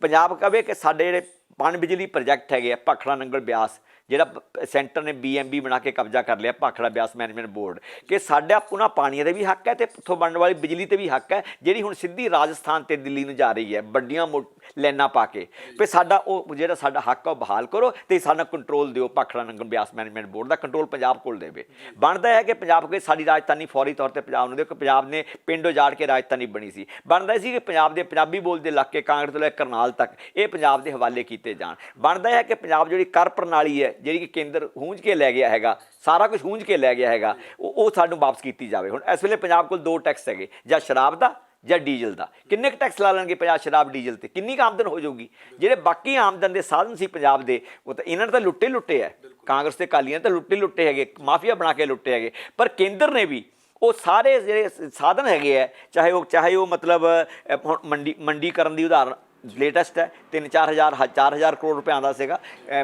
ਪੰਜਾਬ ਕਵੇ ਕਿ ਸਾਡੇ ਜਿਹੜੇ ਪਣ ਬਿਜਲੀ ਪ੍ਰੋਜੈਕਟ ਹੈਗੇ ਆ, ਭਾਖੜਾ ਨੰਗਲ ਬਿਆਸ, ਜਿਹੜਾ ਸੈਂਟਰ ਨੇ BMB ਬਣਾ ਕੇ ਕਬਜ਼ਾ ਕਰ ਲਿਆ, ਭਾਖੜਾ ਬਿਆਸ ਮੈਨੇਜਮੈਂਟ ਬੋਰਡ, ਕਿ ਸਾਡਾ ਉਹਨਾਂ ਪਾਣੀਆਂ ਦੇ ਵੀ ਹੱਕ ਹੈ ਅਤੇ ਉੱਥੋਂ ਬਣਨ ਵਾਲੀ ਬਿਜਲੀ 'ਤੇ ਵੀ ਹੱਕ ਹੈ, ਜਿਹੜੀ ਹੁਣ ਸਿੱਧੀ ਰਾਜਸਥਾਨ ਅਤੇ ਦਿੱਲੀ ਨੂੰ ਜਾ ਰਹੀ ਹੈ ਵੱਡੀਆਂ ਲਾਈਨਾਂ ਪਾ ਕੇ। ਵੀ ਸਾਡਾ ਉਹ ਜਿਹੜਾ ਸਾਡਾ ਹੱਕ ਆ ਉਹ ਬਹਾਲ ਕਰੋ ਅਤੇ ਸਾਡਾ ਕੰਟਰੋਲ ਦਿਓ, ਭਾਖੜਾ ਨੰਗਲ ਬਿਆਸ ਮੈਨੇਜਮੈਂਟ ਬੋਰਡ ਦਾ ਕੰਟਰੋਲ ਪੰਜਾਬ ਕੋਲ ਦੇਵੇ। ਬਣਦਾ ਹੈ ਕਿ ਪੰਜਾਬ ਕੋਲ ਸਾਡੀ ਰਾਜਧਾਨੀ ਫੌਰੀ ਤੌਰ 'ਤੇ ਪੰਜਾਬ ਨੂੰ ਦਿਓ, ਕਿ ਪੰਜਾਬ ਨੇ ਪਿੰਡ ਉਜਾੜ ਕੇ ਰਾਜਧਾਨੀ ਬਣੀ ਸੀ। ਬਣਦਾ ਸੀ ਕਿ ਪੰਜਾਬ ਦੇ ਪੰਜਾਬੀ ਬੋਲਦੇ ਇਲਾਕੇ ਕਾਂਗੜੇ ਤੋਂ ਲੈ ਕੇ ਕਰਨਾਲ ਤੱਕ ਇਹ ਪੰਜਾਬ ਦੇ ਹਵਾਲੇ ਕੀਤੇ ਜਾਣ। ਬਣਦਾ ਹੈ ਕਿ ਪੰਜਾਬ ਜਿਹੜੀ ਕਰ ਪ੍ਰਣਾਲੀ ਹੈ, ਜਿਹੜੀ ਕਿ ਕੇਂਦਰ ਹੂੰਝ ਕੇ ਲੈ ਗਿਆ ਹੈਗਾ, ਸਾਰਾ ਕੁਝ ਹੂੰਝ ਕੇ ਲੈ ਗਿਆ ਹੈਗਾ, ਉਹ ਸਾਨੂੰ ਵਾਪਸ ਕੀਤੀ ਜਾਵੇ। ਹੁਣ ਇਸ ਵੇਲੇ ਪੰਜਾਬ ਕੋਲ 2 ਟੈਕਸ ਹੈਗੇ, ਜਾਂ ਸ਼ਰਾਬ ਦਾ ਜਾਂ ਡੀਜ਼ਲ ਦਾ। ਕਿੰਨੇ ਕੁ ਟੈਕਸ ਲਾ ਲੈਣਗੇ ਪੰਜਾਬ ਸ਼ਰਾਬ ਡੀਜ਼ਲ 'ਤੇ? ਕਿੰਨੀ ਕੁ ਆਮਦਨ ਹੋ ਜਾਊਗੀ? ਜਿਹੜੇ ਬਾਕੀ ਆਮਦਨ ਦੇ ਸਾਧਨ ਸੀ ਪੰਜਾਬ ਦੇ, ਉਹ ਤਾਂ ਇਹਨਾਂ ਨੇ ਤਾਂ ਲੁੱਟੇ ਹੈ, ਕਾਂਗਰਸ ਤੇ ਅਕਾਲੀਆਂ ਨੇ ਤਾਂ ਲੁੱਟੇ ਹੈਗੇ, ਮਾਫੀਆ ਬਣਾ ਕੇ ਲੁੱਟੇ ਹੈਗੇ। ਪਰ ਕੇਂਦਰ ਨੇ ਵੀ ਉਹ ਸਾਰੇ ਜਿਹੜੇ ਸਾਧਨ ਹੈਗੇ ਹੈ, ਚਾਹੇ ਉਹ ਮਤਲਬ ਹੁਣ ਮੰਡੀਕਰਨ ਦੀ ਉਦਾਹਰਨ ਲੇਟੈਸਟ ਹੈ, 4,000 ਕਰੋੜ ਰੁਪਏ ਆਉਂਦਾ ਸੀਗਾ,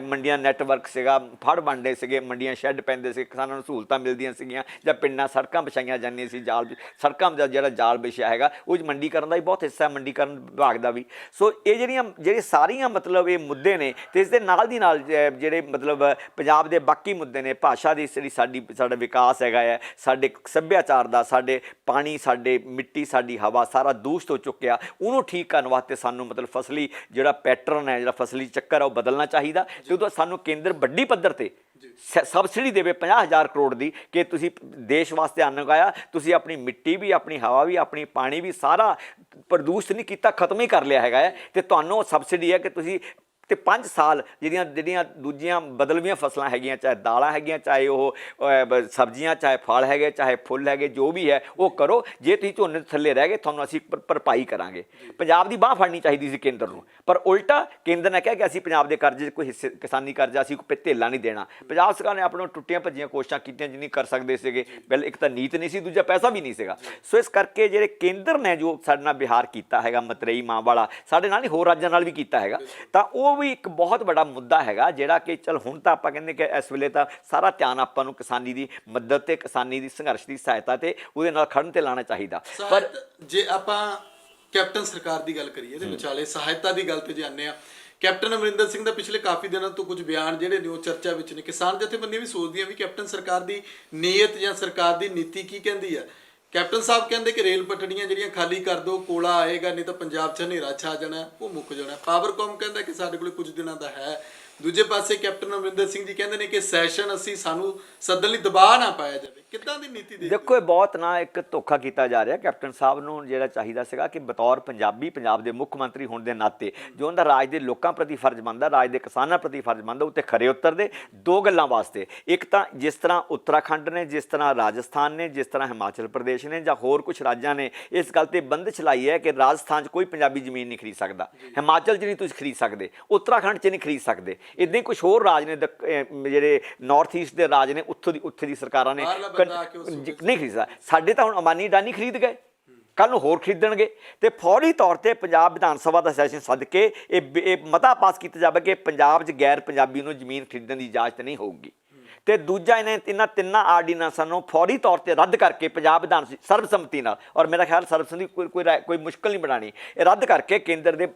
ਮੰਡੀਆਂ ਨੈਟਵਰਕ ਸੀਗਾ, ਫੜ ਬਣਦੇ ਸੀਗੇ, ਮੰਡੀਆਂ ਸ਼ੈੱਡ ਪੈਂਦੇ ਸੀ, ਕਿਸਾਨਾਂ ਨੂੰ ਸਹੂਲਤਾਂ ਮਿਲਦੀਆਂ ਸੀਗੀਆਂ, ਜਾਂ ਪਿੰਡਾਂ ਸੜਕਾਂ ਵਿਛਾਈਆਂ ਜਾਂਦੀਆਂ ਸੀ, ਸੜਕਾਂ ਦਾ ਜਿਹੜਾ ਜਾਲ ਵਿਛਿਆ ਹੈਗਾ ਉਹ ਮੰਡੀਕਰਨ ਦਾ ਵੀ ਬਹੁਤ ਹਿੱਸਾ, ਮੰਡੀਕਰਨ ਵਿਭਾਗ ਦਾ ਵੀ। ਸੋ ਇਹ ਜਿਹੜੇ ਸਾਰੀਆਂ ਮਤਲਬ ਇਹ ਮੁੱਦੇ ਨੇ, ਅਤੇ ਇਸ ਦੇ ਨਾਲ ਦੀ ਨਾਲ ਜਿਹੜੇ ਮਤਲਬ ਪੰਜਾਬ ਦੇ ਬਾਕੀ ਮੁੱਦੇ ਨੇ, ਭਾਸ਼ਾ ਦੀ ਜਿਹੜੀ ਸਾਡਾ ਵਿਕਾਸ ਹੈਗਾ ਹੈ, ਸਾਡੇ ਸੱਭਿਆਚਾਰ ਦਾ, ਸਾਡੇ ਪਾਣੀ, ਸਾਡੇ ਮਿੱਟੀ, ਸਾਡੀ ਹਵਾ ਸਾਰਾ ਦੂਸ਼ਿਤ ਹੋ ਚੁੱਕਿਆ, ਉਹਨੂੰ ਠੀਕ ਕਰਨ ਵਾਸਤੇ ਸਾਨੂੰ ਮਤਲਬ ਫਸਲੀ ਜਿਹੜਾ ਪੈਟਰਨ ਹੈ, ਜਿਹੜਾ ਫਸਲੀ ਚੱਕਰ ਹੈ ਉਹ ਬਦਲਣਾ ਚਾਹੀਦਾ। ਅਤੇ ਉਦੋਂ ਸਾਨੂੰ ਕੇਂਦਰ ਵੱਡੀ ਪੱਧਰ 'ਤੇ ਸਬਸਿਡੀ ਦੇਵੇ 50,000 ਕਰੋੜ ਦੀ, ਕਿ ਤੁਸੀਂ ਦੇਸ਼ ਵਾਸਤੇ ਅੰਨ ਉਗਾਇਆ, ਤੁਸੀਂ ਆਪਣੀ ਮਿੱਟੀ ਵੀ, ਆਪਣੀ ਹਵਾ ਵੀ, ਆਪਣੀ ਪਾਣੀ ਵੀ ਸਾਰਾ ਪ੍ਰਦੂਸ਼ਿਤ ਨਹੀਂ ਕੀਤਾ, ਖਤਮ ਹੀ ਕਰ ਲਿਆ ਹੈਗਾ ਹੈ, ਅਤੇ ਤੁਹਾਨੂੰ ਸਬਸਿਡੀ ਹੈ ਕਿ ਤੁਸੀਂ ਅਤੇ 5 ਸਾਲ ਜਿਹੜੀਆਂ ਦੂਜੀਆਂ ਬਦਲਵੀਆਂ ਫਸਲਾਂ ਹੈਗੀਆਂ, ਚਾਹੇ ਦਾਲਾਂ ਹੈਗੀਆਂ, ਚਾਹੇ ਉਹ ਸਬਜ਼ੀਆਂ, ਚਾਹੇ ਫਲ ਹੈਗੇ, ਚਾਹੇ ਫੁੱਲ ਹੈਗੇ, ਜੋ ਵੀ ਹੈ ਉਹ ਕਰੋ। ਜੇ ਤੁਸੀਂ ਝੋਨੇ ਥੱਲੇ ਰਹਿ ਗਏ, ਤੁਹਾਨੂੰ ਅਸੀਂ ਭਰਪਾਈ ਕਰਾਂਗੇ। ਪੰਜਾਬ ਦੀ ਬਾਂਹ ਫੜਨੀ ਚਾਹੀਦੀ ਸੀ ਕੇਂਦਰ ਨੂੰ, ਪਰ ਉਲਟਾ ਕੇਂਦਰ ਨੇ ਕਿਹਾ ਕਿ ਅਸੀਂ ਪੰਜਾਬ ਦੇ ਕਰਜ਼ੇ 'ਚ ਕੋਈ ਹਿੱਸੇ, ਕਿਸਾਨੀ ਕਰਜ਼ਾ ਅਸੀਂ ਕੋਈ ਧੇਲਾ ਨਹੀਂ ਦੇਣਾ। ਪੰਜਾਬ ਸਰਕਾਰ ਨੇ ਆਪਣੀਆਂ ਟੁੱਟੀਆਂ ਭੱਜੀਆਂ ਕੋਸ਼ਿਸ਼ਾਂ ਕੀਤੀਆਂ ਜਿੰਨੀ ਕਰ ਸਕਦੇ ਸੀਗੇ। ਇੱਕ ਤਾਂ ਨੀਤ ਨਹੀਂ ਸੀ, ਦੂਜਾ ਪੈਸਾ ਵੀ ਨਹੀਂ ਸੀਗਾ। ਸੋ ਇਸ ਕਰਕੇ ਜਿਹੜੇ ਕੇਂਦਰ ਨੇ ਜੋ ਸਾਡੇ ਨਾਲ ਵਿਹਾਰ ਕੀਤਾ ਹੈਗਾ, ਮਤਰੇਈ ਮਾਂ ਵਾਲਾ, ਸਾਡੇ ਨਾਲ ਨਹੀਂ ਹੋਰ ਰਾਜਾਂ ਨਾਲ ਵੀ ਕੀਤਾ ਹੈਗਾ, ਤਾਂ ਉਹ ਵੀ ਇੱਕ ਬਹੁਤ ਵੱਡਾ ਮੁੱਦਾ ਹੈਗਾ, ਜਿਹੜਾ ਕਿ ਚਲ ਹੁਣ ਤਾਂ ਆਪਾਂ ਕਹਿੰਦੇ ਕਿ ਇਸ ਵੇਲੇ ਤਾਂ ਸਾਰਾ ਧਿਆਨ ਆਪਾਂ ਨੂੰ ਕਿਸਾਨੀ ਦੀ ਮਦਦ ਤੇ, ਕਿਸਾਨੀ ਦੀ ਸੰਘਰਸ਼ ਦੀ ਸਹਾਇਤਾ ਤੇ, ਉਹਦੇ ਨਾਲ ਖੜਨ ਤੇ ਲਾਉਣਾ ਚਾਹੀਦਾ। ਪਰ ਜੇ ਆਪਾਂ ਕੈਪਟਨ ਸਰਕਾਰ ਦੀ ਗੱਲ ਕਰੀਏ, ਇਹਦੇ ਵਿਚਾਲੇ ਸਹਾਇਤਾ ਦੀ ਗੱਲ ਤੇ ਜੇ ਆਉਂਦੇ ਹਾਂ, ਕੈਪਟਨ ਅਮਰਿੰਦਰ ਸਿੰਘ ਦਾ ਪਿਛਲੇ ਕਾਫੀ ਦਿਨਾਂ ਤੋਂ ਕੁਝ ਬਿਆਨ ਜਿਹੜੇ ਨੇ ਉਹ ਚਰਚਾ ਵਿੱਚ ਨੇ। ਕਿਸਾਨ ਜਥੇਬੰਦੀਆਂ ਵੀ ਸੋਚਦੀਆਂ ਵੀ ਕੈਪਟਨ ਸਰਕਾਰ ਦੀ ਨੀਅਤ ਜਾਂ ਸਰਕਾਰ ਦੀ ਨੀਤੀ ਕੀ ਕਹਿੰਦੀ ਆ। ਕੈਪਟਨ ਸਾਹਿਬ ਕਹਿੰਦੇ ਕਿ ਰੇਲ ਪਟੜੀਆਂ ਜਿਹੜੀਆਂ ਖਾਲੀ ਕਰ ਦਿਓ, ਕੋਲਾ ਆਏਗਾ, ਨਹੀਂ ਤਾਂ ਪੰਜਾਬ 'ਚ ਹਨੇਰਾ ਛਾ ਜਾਣਾ, ਉਹ ਮੁੱਕ ਜਾਣਾ। ਪਾਵਰਕੌਮ ਕਹਿੰਦਾ ਕਿ ਸਾਡੇ ਕੋਲ ਕੁਝ ਦਿਨਾਂ ਦਾ ਹੈ, ਦੂਜੇ ਪਾਸੇ ਕੈਪਟਨ ਅਮਰਿੰਦਰ ਸਿੰਘ ਜੀ ਕਹਿੰਦੇ ਨੇ ਕਿ ਸੈਸ਼ਨ ਅਸੀਂ ਸਾਨੂੰ ਸੱਦਣ ਲਈ ਦਬਾਅ ਨਾ ਪਾਇਆ ਜਾਵੇ। ਕਿੱਦਾਂ ਦੀ ਨੀਤੀ ਦੇਖਦੇ ਦੇਖੋ ਇਹ ਬਹੁਤ ਨਾ ਇੱਕ ਧੋਖਾ ਕੀਤਾ ਜਾ ਰਿਹਾ। ਕੈਪਟਨ ਸਾਹਿਬ ਨੂੰ ਜਿਹੜਾ ਚਾਹੀਦਾ ਸੀਗਾ ਕਿ ਬਤੌਰ ਪੰਜਾਬੀ, ਪੰਜਾਬ ਦੇ ਮੁੱਖ ਮੰਤਰੀ ਹੋਣ ਦੇ ਨਾਤੇ ਜੋ ਉਹਦਾ ਰਾਜ ਦੇ ਲੋਕਾਂ ਪ੍ਰਤੀ ਫਰਜ਼ ਬਣਦਾ, ਰਾਜ ਦੇ ਕਿਸਾਨਾਂ ਪ੍ਰਤੀ ਫਰਜ਼ ਬਣਦਾ, ਉੱਤੇ ਖਰੇ ਉਤਰਦੇ। ਦੋ ਗੱਲਾਂ ਵਾਸਤੇ, ਇੱਕ ਤਾਂ ਜਿਸ ਤਰ੍ਹਾਂ ਉੱਤਰਾਖੰਡ ਨੇ, ਜਿਸ ਤਰ੍ਹਾਂ ਰਾਜਸਥਾਨ ਨੇ, ਜਿਸ ਤਰ੍ਹਾਂ ਹਿਮਾਚਲ ਪ੍ਰਦੇਸ਼ ਨੇ ਜਾਂ ਹੋਰ ਕੁਝ ਰਾਜਾਂ ਨੇ ਇਸ ਗੱਲ ਤੇ ਬੰਦਸ਼ ਲਾਈ ਹੈ ਕਿ ਰਾਜਸਥਾਨ 'ਚ ਕੋਈ ਪੰਜਾਬੀ ਜ਼ਮੀਨ ਨਹੀਂ ਖਰੀਦ ਸਕਦਾ, ਹਿਮਾਚਲ 'ਚ ਨਹੀਂ ਤੁਸੀਂ ਖਰੀਦ ਸਕਦੇ, ਉੱਤਰਾਖੰਡ 'ਚ ਨਹੀਂ ਖਰੀਦ ਸਕਦੇ। ਇੱਦਾਂ ਹੀ ਕੁਛ ਹੋਰ ਰਾਜ ਨੇ ਜਿਹੜੇ ਨਾਰਥ ਈਸਟ ਦੇ ਰਾਜ ਨੇ, ਉੱਥੇ ਦੀ ਸਰਕਾਰਾਂ ਨੇ ਨਹੀਂ ਖਰੀਦਦਾ। ਸਾਡੇ ਤਾਂ ਹੁਣ ਅਮਾਨੀ ਅਡਾਨੀ ਖਰੀਦ ਗਏ, ਕੱਲ੍ਹ ਨੂੰ ਹੋਰ ਖਰੀਦਣਗੇ। ਤੇ ਫੌਰੀ ਤੌਰ ਤੇ ਪੰਜਾਬ ਵਿਧਾਨ ਸਭਾ ਦਾ ਸੈਸ਼ਨ ਸੱਦ ਕੇ ਇਹ ਮਤਾ ਪਾਸ ਕੀਤਾ ਜਾਵੇ ਕਿ ਪੰਜਾਬ 'ਚ ਗੈਰ ਪੰਜਾਬੀ ਨੂੰ ਜ਼ਮੀਨ ਖਰੀਦਣ ਦੀ ਇਜਾਜ਼ਤ ਨਹੀਂ ਹੋਊਗੀ। ਤੇ ਦੂਜਾ ਇਹਨਾਂ ਤਿੰਨਾਂ ਆਰਡੀਨੈਂਸਾਂ ਨੂੰ ਫੌਰੀ ਤੌਰ ਤੇ ਰੱਦ ਕਰਕੇ ਪੰਜਾਬ ਵਿਧਾਨ ਸਰਬਸੰਮਤੀ ਨਾਲ, ਔਰ ਮੇਰਾ ਖਿਆਲ ਸਰਬਸੰਮਤੀ ਕੋਈ ਮੁਸ਼ਕਲ ਨਹੀਂ ਬਣਾਉਣੀ, ਇਹ ਰੱਦ ਕਰਕੇ ਕੇਂਦਰ ਦੇ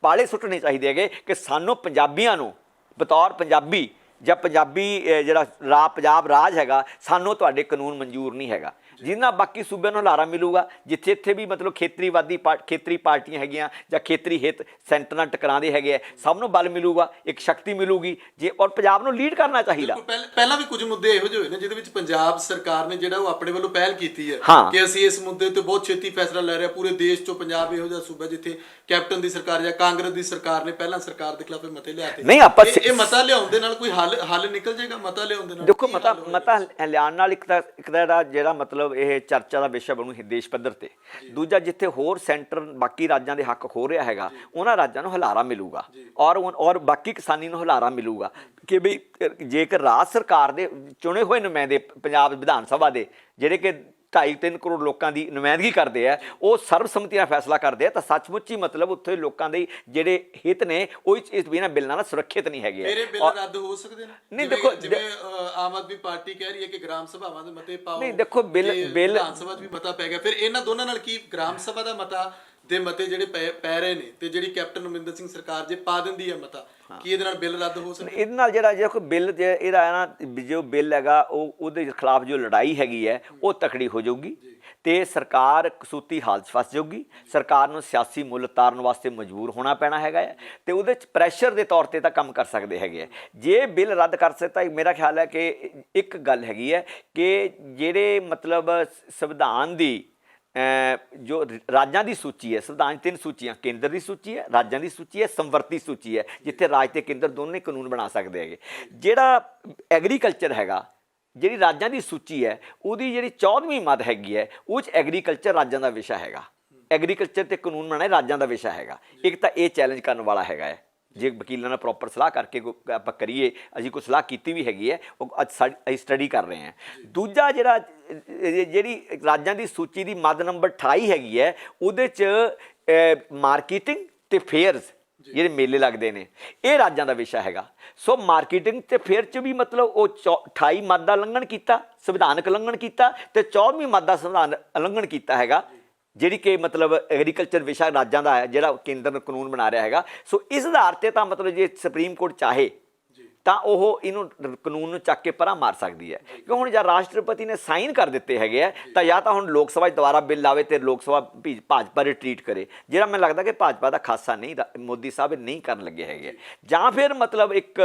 ਪਾਲੇ ਸੁੱਟਣੇ ਚਾਹੀਦੇ ਹੈਗੇ ਕਿ ਸਾਨੂੰ ਪੰਜਾਬੀਆਂ ਨੂੰ ਬਤੌਰ ਪੰਜਾਬੀ ਜਾਂ ਪੰਜਾਬੀ ਜਿਹੜਾ ਪੰਜਾਬ ਰਾਜ ਹੈਗਾ, ਸਾਨੂੰ ਤੁਹਾਡੇ ਕਾਨੂੰਨ ਮਨਜ਼ੂਰ ਨਹੀਂ ਹੈਗਾ। ਜਿੰਨਾ ਬਾਕੀ ਸੂਬਿਆਂ ਨੂੰ ਹੁਲਾਰਾ ਮਿਲੂਗਾ, ਜਿੱਥੇ ਇੱਥੇ ਵੀ ਮਤਲਬ ਖੇਤਰੀ ਪਾਰਟੀਆਂ ਹੈਗੀਆਂ ਜਾਂ ਖੇਤਰੀ ਹਿੱਤ ਸੈਂਟਰ ਨਾਲ ਟਕਰਾਉਂਦੇ ਹੈਗੇ ਆ, ਸਭ ਨੂੰ ਬਲ ਮਿਲੂਗਾ, ਇੱਕ ਸ਼ਕਤੀ ਮਿਲੂਗੀ ਜੇ। ਔਰ ਪੰਜਾਬ ਨੂੰ ਲੀਡ ਕਰਨਾ ਚਾਹੀਦਾ। ਪਹਿਲਾਂ ਵੀ ਕੁਝ ਮੁੱਦੇ ਇਹੋ ਜਿਹੇ ਹੋਏ ਨੇ ਜਿਹਦੇ ਵਿੱਚ ਪੰਜਾਬ ਸਰਕਾਰ ਨੇ ਜਿਹੜਾ ਉਹ ਆਪਣੇ ਵੱਲੋਂ ਪਹਿਲ ਕੀਤੀ ਹੈ ਕਿ ਅਸੀਂ ਇਸ ਮੁੱਦੇ ਤੇ ਬਹੁਤ ਛੇਤੀ ਫੈਸਲਾ ਲੈ ਰਹੇ ਹਾਂ। ਪੂਰੇ ਦੇਸ਼ 'ਚੋਂ ਪੰਜਾਬ ਇਹੋ ਜਿਹਾ ਸੂਬਾ ਜਿੱਥੇ ਕੈਪਟਨ ਦੀ ਸਰਕਾਰ ਜਾਂ ਕਾਂਗਰਸ ਦੀ ਸਰਕਾਰ ਨੇ ਪਹਿਲਾਂ ਸਰਕਾਰ ਦੇ ਖਿਲਾਫ ਮਤੇ ਲਿਆਤੇ। ਨਹੀਂ, ਆਪਾਂ ਇਹ ਮਤਾ ਲਿਆਉਣ ਦੇ ਨਾਲ ਕੋਈ ਹੱਲ ਨਿਕਲ ਜਾਏਗਾ? ਮਤਾ ਲਿਆਉਣ ਦੇ ਨਾਲ ਦੇਖੋ, ਮਤਾ ਲਿਆਉਣ ਨਾਲ ਇੱਕ ਤਾਂ ਜਿਹੜਾ ਮਤਲਬ ਇਹ ਚਰਚਾ ਦਾ ਵਿਸ਼ਾ ਬਣੂ ਦੇਸ਼ ਪੱਧਰ ਤੇ। ਦੂਜਾ, ਜਿੱਥੇ ਹੋਰ ਸੈਂਟਰ ਬਾਕੀ ਰਾਜਾਂ ਦੇ ਹੱਕ ਖੋ ਰਿਹਾ ਹੈਗਾ, ਉਹਨਾਂ ਰਾਜਾਂ ਨੂੰ ਹੁਲਾਰਾ ਮਿਲੂਗਾ ਔਰ ਬਾਕੀ ਕਿਸਾਨੀ ਨੂੰ ਹੁਲਾਰਾ ਮਿਲੂਗਾ ਕਿ ਬਈ ਜੇਕਰ ਰਾਜ ਸਰਕਾਰ ਦੇ ਚੁਣੇ ਹੋਏ ਨੁਮਾਇੰਦੇ ਪੰਜਾਬ ਵਿਧਾਨ ਸਭਾ ਦੇ ਜਿਹੜੇ ਕਿ 2.5-3 ਕਰੋੜ ਲੋਕਾਂ ਦੀ ਨੁਮਾਇੰਦਗੀ ਕਰਦੇ ਆ, ਉਹ ਸਰਬਸੰਮਤੀ ਨਾਲ ਫੈਸਲਾ ਕਰਦੇ ਆ, ਤਾਂ ਸੱਚਮੁੱਚ ਹੀ ਮਤਲਬ ਉੱਥੇ ਲੋਕਾਂ ਦੇ ਜਿਹੜੇ ਹਿੱਤ ਨੇ ਉਹ ਇਸ ਬਿਨਾਂ ਬਿੱਲ ਨਾਲ ਸੁਰੱਖਿਅਤ ਨਹੀਂ ਹੈਗੇ। ਮੇਰੇ ਬਿੱਲ ਰੱਦ ਹੋ ਸਕਦੇ ਨੇ? ਨਹੀਂ, ਦੇਖੋ, ਜਿਵੇਂ ਆਮ ਆਦਮੀ ਪਾਰਟੀ ਕਹਿ ਰਹੀ ਹੈ ਕਿ ਗ੍ਰਾਮ ਸਭਾਵਾਂ ਦੇ ਮਤੇ ਪਾਓ। ਨਹੀਂ, ਦੇਖੋ, ਬਿੱਲ ਵਿਧਾਨ ਸਭਾ 'ਚ ਵੀ ਮਤਾ ਪੈ ਗਿਆ, ਫਿਰ ਇਹਨਾਂ ਦੋਨਾਂ ਨਾਲ ਕੀ ਗ੍ਰਾਮ ਸਭਾ ਦਾ ਮਤਾ ਦੇ ਮਤੇ ਜਿਹੜੇ ਪੈ ਰਹੇ ਨੇ ਤੇ ਜਿਹੜੀ ਕੈਪਟਨ ਅਮਰਿੰਦਰ ਸਿੰਘ ਸਰਕਾਰ ਜੇ ਪਾ ਦਿੰਦੀ ਹੈ ਮਤਾ, ਕੀ ਇਹਦੇ ਨਾਲ ਬਿੱਲ ਰੱਦ ਹੋ ਸਕਦਾ? ਇਹਦੇ ਨਾਲ ਜਿਹੜਾ ਕੋਈ ਬਿੱਲ ਇਹਦਾ ਹੈ ਨਾ, ਜੋ ਬਿੱਲ ਹੈਗਾ ਉਹਦੇ ਖਿਲਾਫ ਜੋ ਲੜਾਈ ਹੈਗੀ ਹੈ ਉਹ ਤਕੜੀ ਹੋ ਜਾਊਗੀ ਤੇ ਸਰਕਾਰ ਕਸੂਤੀ ਹਾਲਤ 'ਚ ਫਸ ਜਾਊਗੀ। ਸਰਕਾਰ ਨੂੰ ਸਿਆਸੀ ਮੁੱਲ ਤਾਰਨ ਵਾਸਤੇ ਮਜਬੂਰ ਹੋਣਾ ਪੈਣਾ ਹੈਗਾ ਹੈ ਤੇ ਉਹਦੇ 'ਚ ਪ੍ਰੈਸ਼ਰ ਦੇ ਤੌਰ ਤੇ ਤਾਂ ਕੰਮ ਕਰ ਸਕਦੇ ਹੈਗੇ ਆ। ਜੇ ਬਿੱਲ ਰੱਦ ਕਰ ਸਕਦਾ, ਮੇਰਾ ਖਿਆਲ ਹੈ ਕਿ ਇੱਕ ਗੱਲ ਹੈਗੀ ਹੈ ਕਿ ਜਿਹੜੇ ਮਤਲਬ ਸੰਵਿਧਾਨ ਦੀ ਜੋ ਰਾਜਾਂ ਦੀ ਸੂਚੀ ਹੈ, ਸੰਵਿਧਾਨ 3 ਸੂਚੀਆਂ, ਕੇਂਦਰ ਦੀ ਸੂਚੀ ਹੈ, ਰਾਜਾਂ ਦੀ ਸੂਚੀ ਹੈ, ਸੰਵਰਤੀ ਸੂਚੀ ਹੈ, ਜਿੱਥੇ ਰਾਜ ਤੇ ਕੇਂਦਰ ਦੋਨੇ ਕਾਨੂੰਨ ਬਣਾ ਸਕਦੇ ਹੈਗੇ। ਜਿਹੜਾ ਐਗਰੀਕਲਚਰ ਹੈਗਾ, ਜਿਹੜੀ ਰਾਜਾਂ ਦੀ ਸੂਚੀ ਹੈ, ਉਹਦੀ ਜਿਹੜੀ 14ਵੀਂ ਮੱਦ ਹੈਗੀ ਹੈ, ਉਹ 'ਚ ਐਗਰੀਕਲਚਰ ਰਾਜਾਂ ਦਾ ਵਿਸ਼ਾ ਹੈਗਾ। ਐਗਰੀਕਲਚਰ ਤੇ ਕਾਨੂੰਨ ਬਣਾਉਣਾ ਰਾਜਾਂ ਦਾ ਵਿਸ਼ਾ ਹੈਗਾ। ਇੱਕ ਤਾਂ ਇਹ ਚੈਲੰਜ ਕਰਨ ਵਾਲਾ ਹੈਗਾ ਹੈ। ਜੇ ਵਕੀਲਾਂ ਨਾਲ ਪ੍ਰੋਪਰ ਸਲਾਹ ਕਰਕੇ ਆਪਾਂ ਕਰੀਏ, ਅਸੀਂ ਕੋਈ ਸਲਾਹ ਕੀਤੀ ਵੀ ਹੈਗੀ ਹੈ, ਉਹ ਅੱਜ ਅਸੀਂ ਸਟੱਡੀ ਕਰ ਰਹੇ ਹਾਂ। ਦੂਜਾ, ਜਿਹੜੀ ਰਾਜਾਂ ਦੀ ਸੂਚੀ ਦੀ ਮੱਦ ਨੰਬਰ 28 ਹੈਗੀ ਹੈ, ਉਹਦੇ 'ਚ ਮਾਰਕੀਟਿੰਗ ਤੇ ਫੇਅਰਸ ਜਿਹੜੇ ਮੇਲੇ ਲੱਗਦੇ ਨੇ, ਇਹ ਰਾਜਾਂ ਦਾ ਵਿਸ਼ਾ ਹੈਗਾ। ਸੋ ਮਾਰਕੀਟਿੰਗ ਤੇ ਫੇਅਰ 'ਚ ਵੀ ਮਤਲਬ ਉਹ 28 ਮੱਦ ਦਾ ਉਲੰਘਣ ਕੀਤਾ, ਸੰਵਿਧਾਨਕ ਉਲੰਘਣ ਕੀਤਾ, ਤੇ 14ਵੀਂ ਮੱਦ ਦਾ ਸੰਵਿਧਾਨ ਉਲੰਘਣ ਕੀਤਾ ਹੈਗਾ, ਜਿਹੜੀ ਕਿ ਮਤਲਬ ਐਗਰੀਕਲਚਰ ਵਿਸ਼ਾ ਰਾਜਾਂ ਦਾ ਹੈ, ਜਿਹੜਾ ਕੇਂਦਰ ਕਾਨੂੰਨ ਬਣਾ ਰਿਹਾ ਹੈਗਾ। ਸੋ ਇਸ ਆਧਾਰ 'ਤੇ ਤਾਂ ਮਤਲਬ ਜੇ ਸੁਪਰੀਮ ਕੋਰਟ ਚਾਹੇ ਤਾਂ ਉਹ ਇਹਨੂੰ ਕਾਨੂੰਨ ਨੂੰ ਚੱਕ ਕੇ ਪਰਾਂ ਮਾਰ ਸਕਦੀ ਹੈ। ਕਿਉਂਕਿ ਹੁਣ ਜਾਂ ਰਾਸ਼ਟਰਪਤੀ ਨੇ ਸਾਈਨ ਕਰ ਦਿੱਤੇ ਹੈਗੇ ਆ, ਤਾਂ ਜਾਂ ਤਾਂ ਹੁਣ ਲੋਕ ਸਭਾ 'ਚ ਦੁਬਾਰਾ ਬਿੱਲ ਆਵੇ ਤੇ ਲੋਕ ਸਭਾ ਭਾਜਪਾ ਰਿਟਰੀਟ ਕਰੇ, ਜਿਹੜਾ ਮੈਨੂੰ ਲੱਗਦਾ ਕਿ ਭਾਜਪਾ ਦਾ ਖਾਸਾ ਨਹੀਂ, ਮੋਦੀ ਸਾਹਿਬ ਨਹੀਂ ਕਰਨ ਲੱਗੇ ਹੈਗੇ, ਜਾਂ ਫਿਰ ਮਤਲਬ ਇੱਕ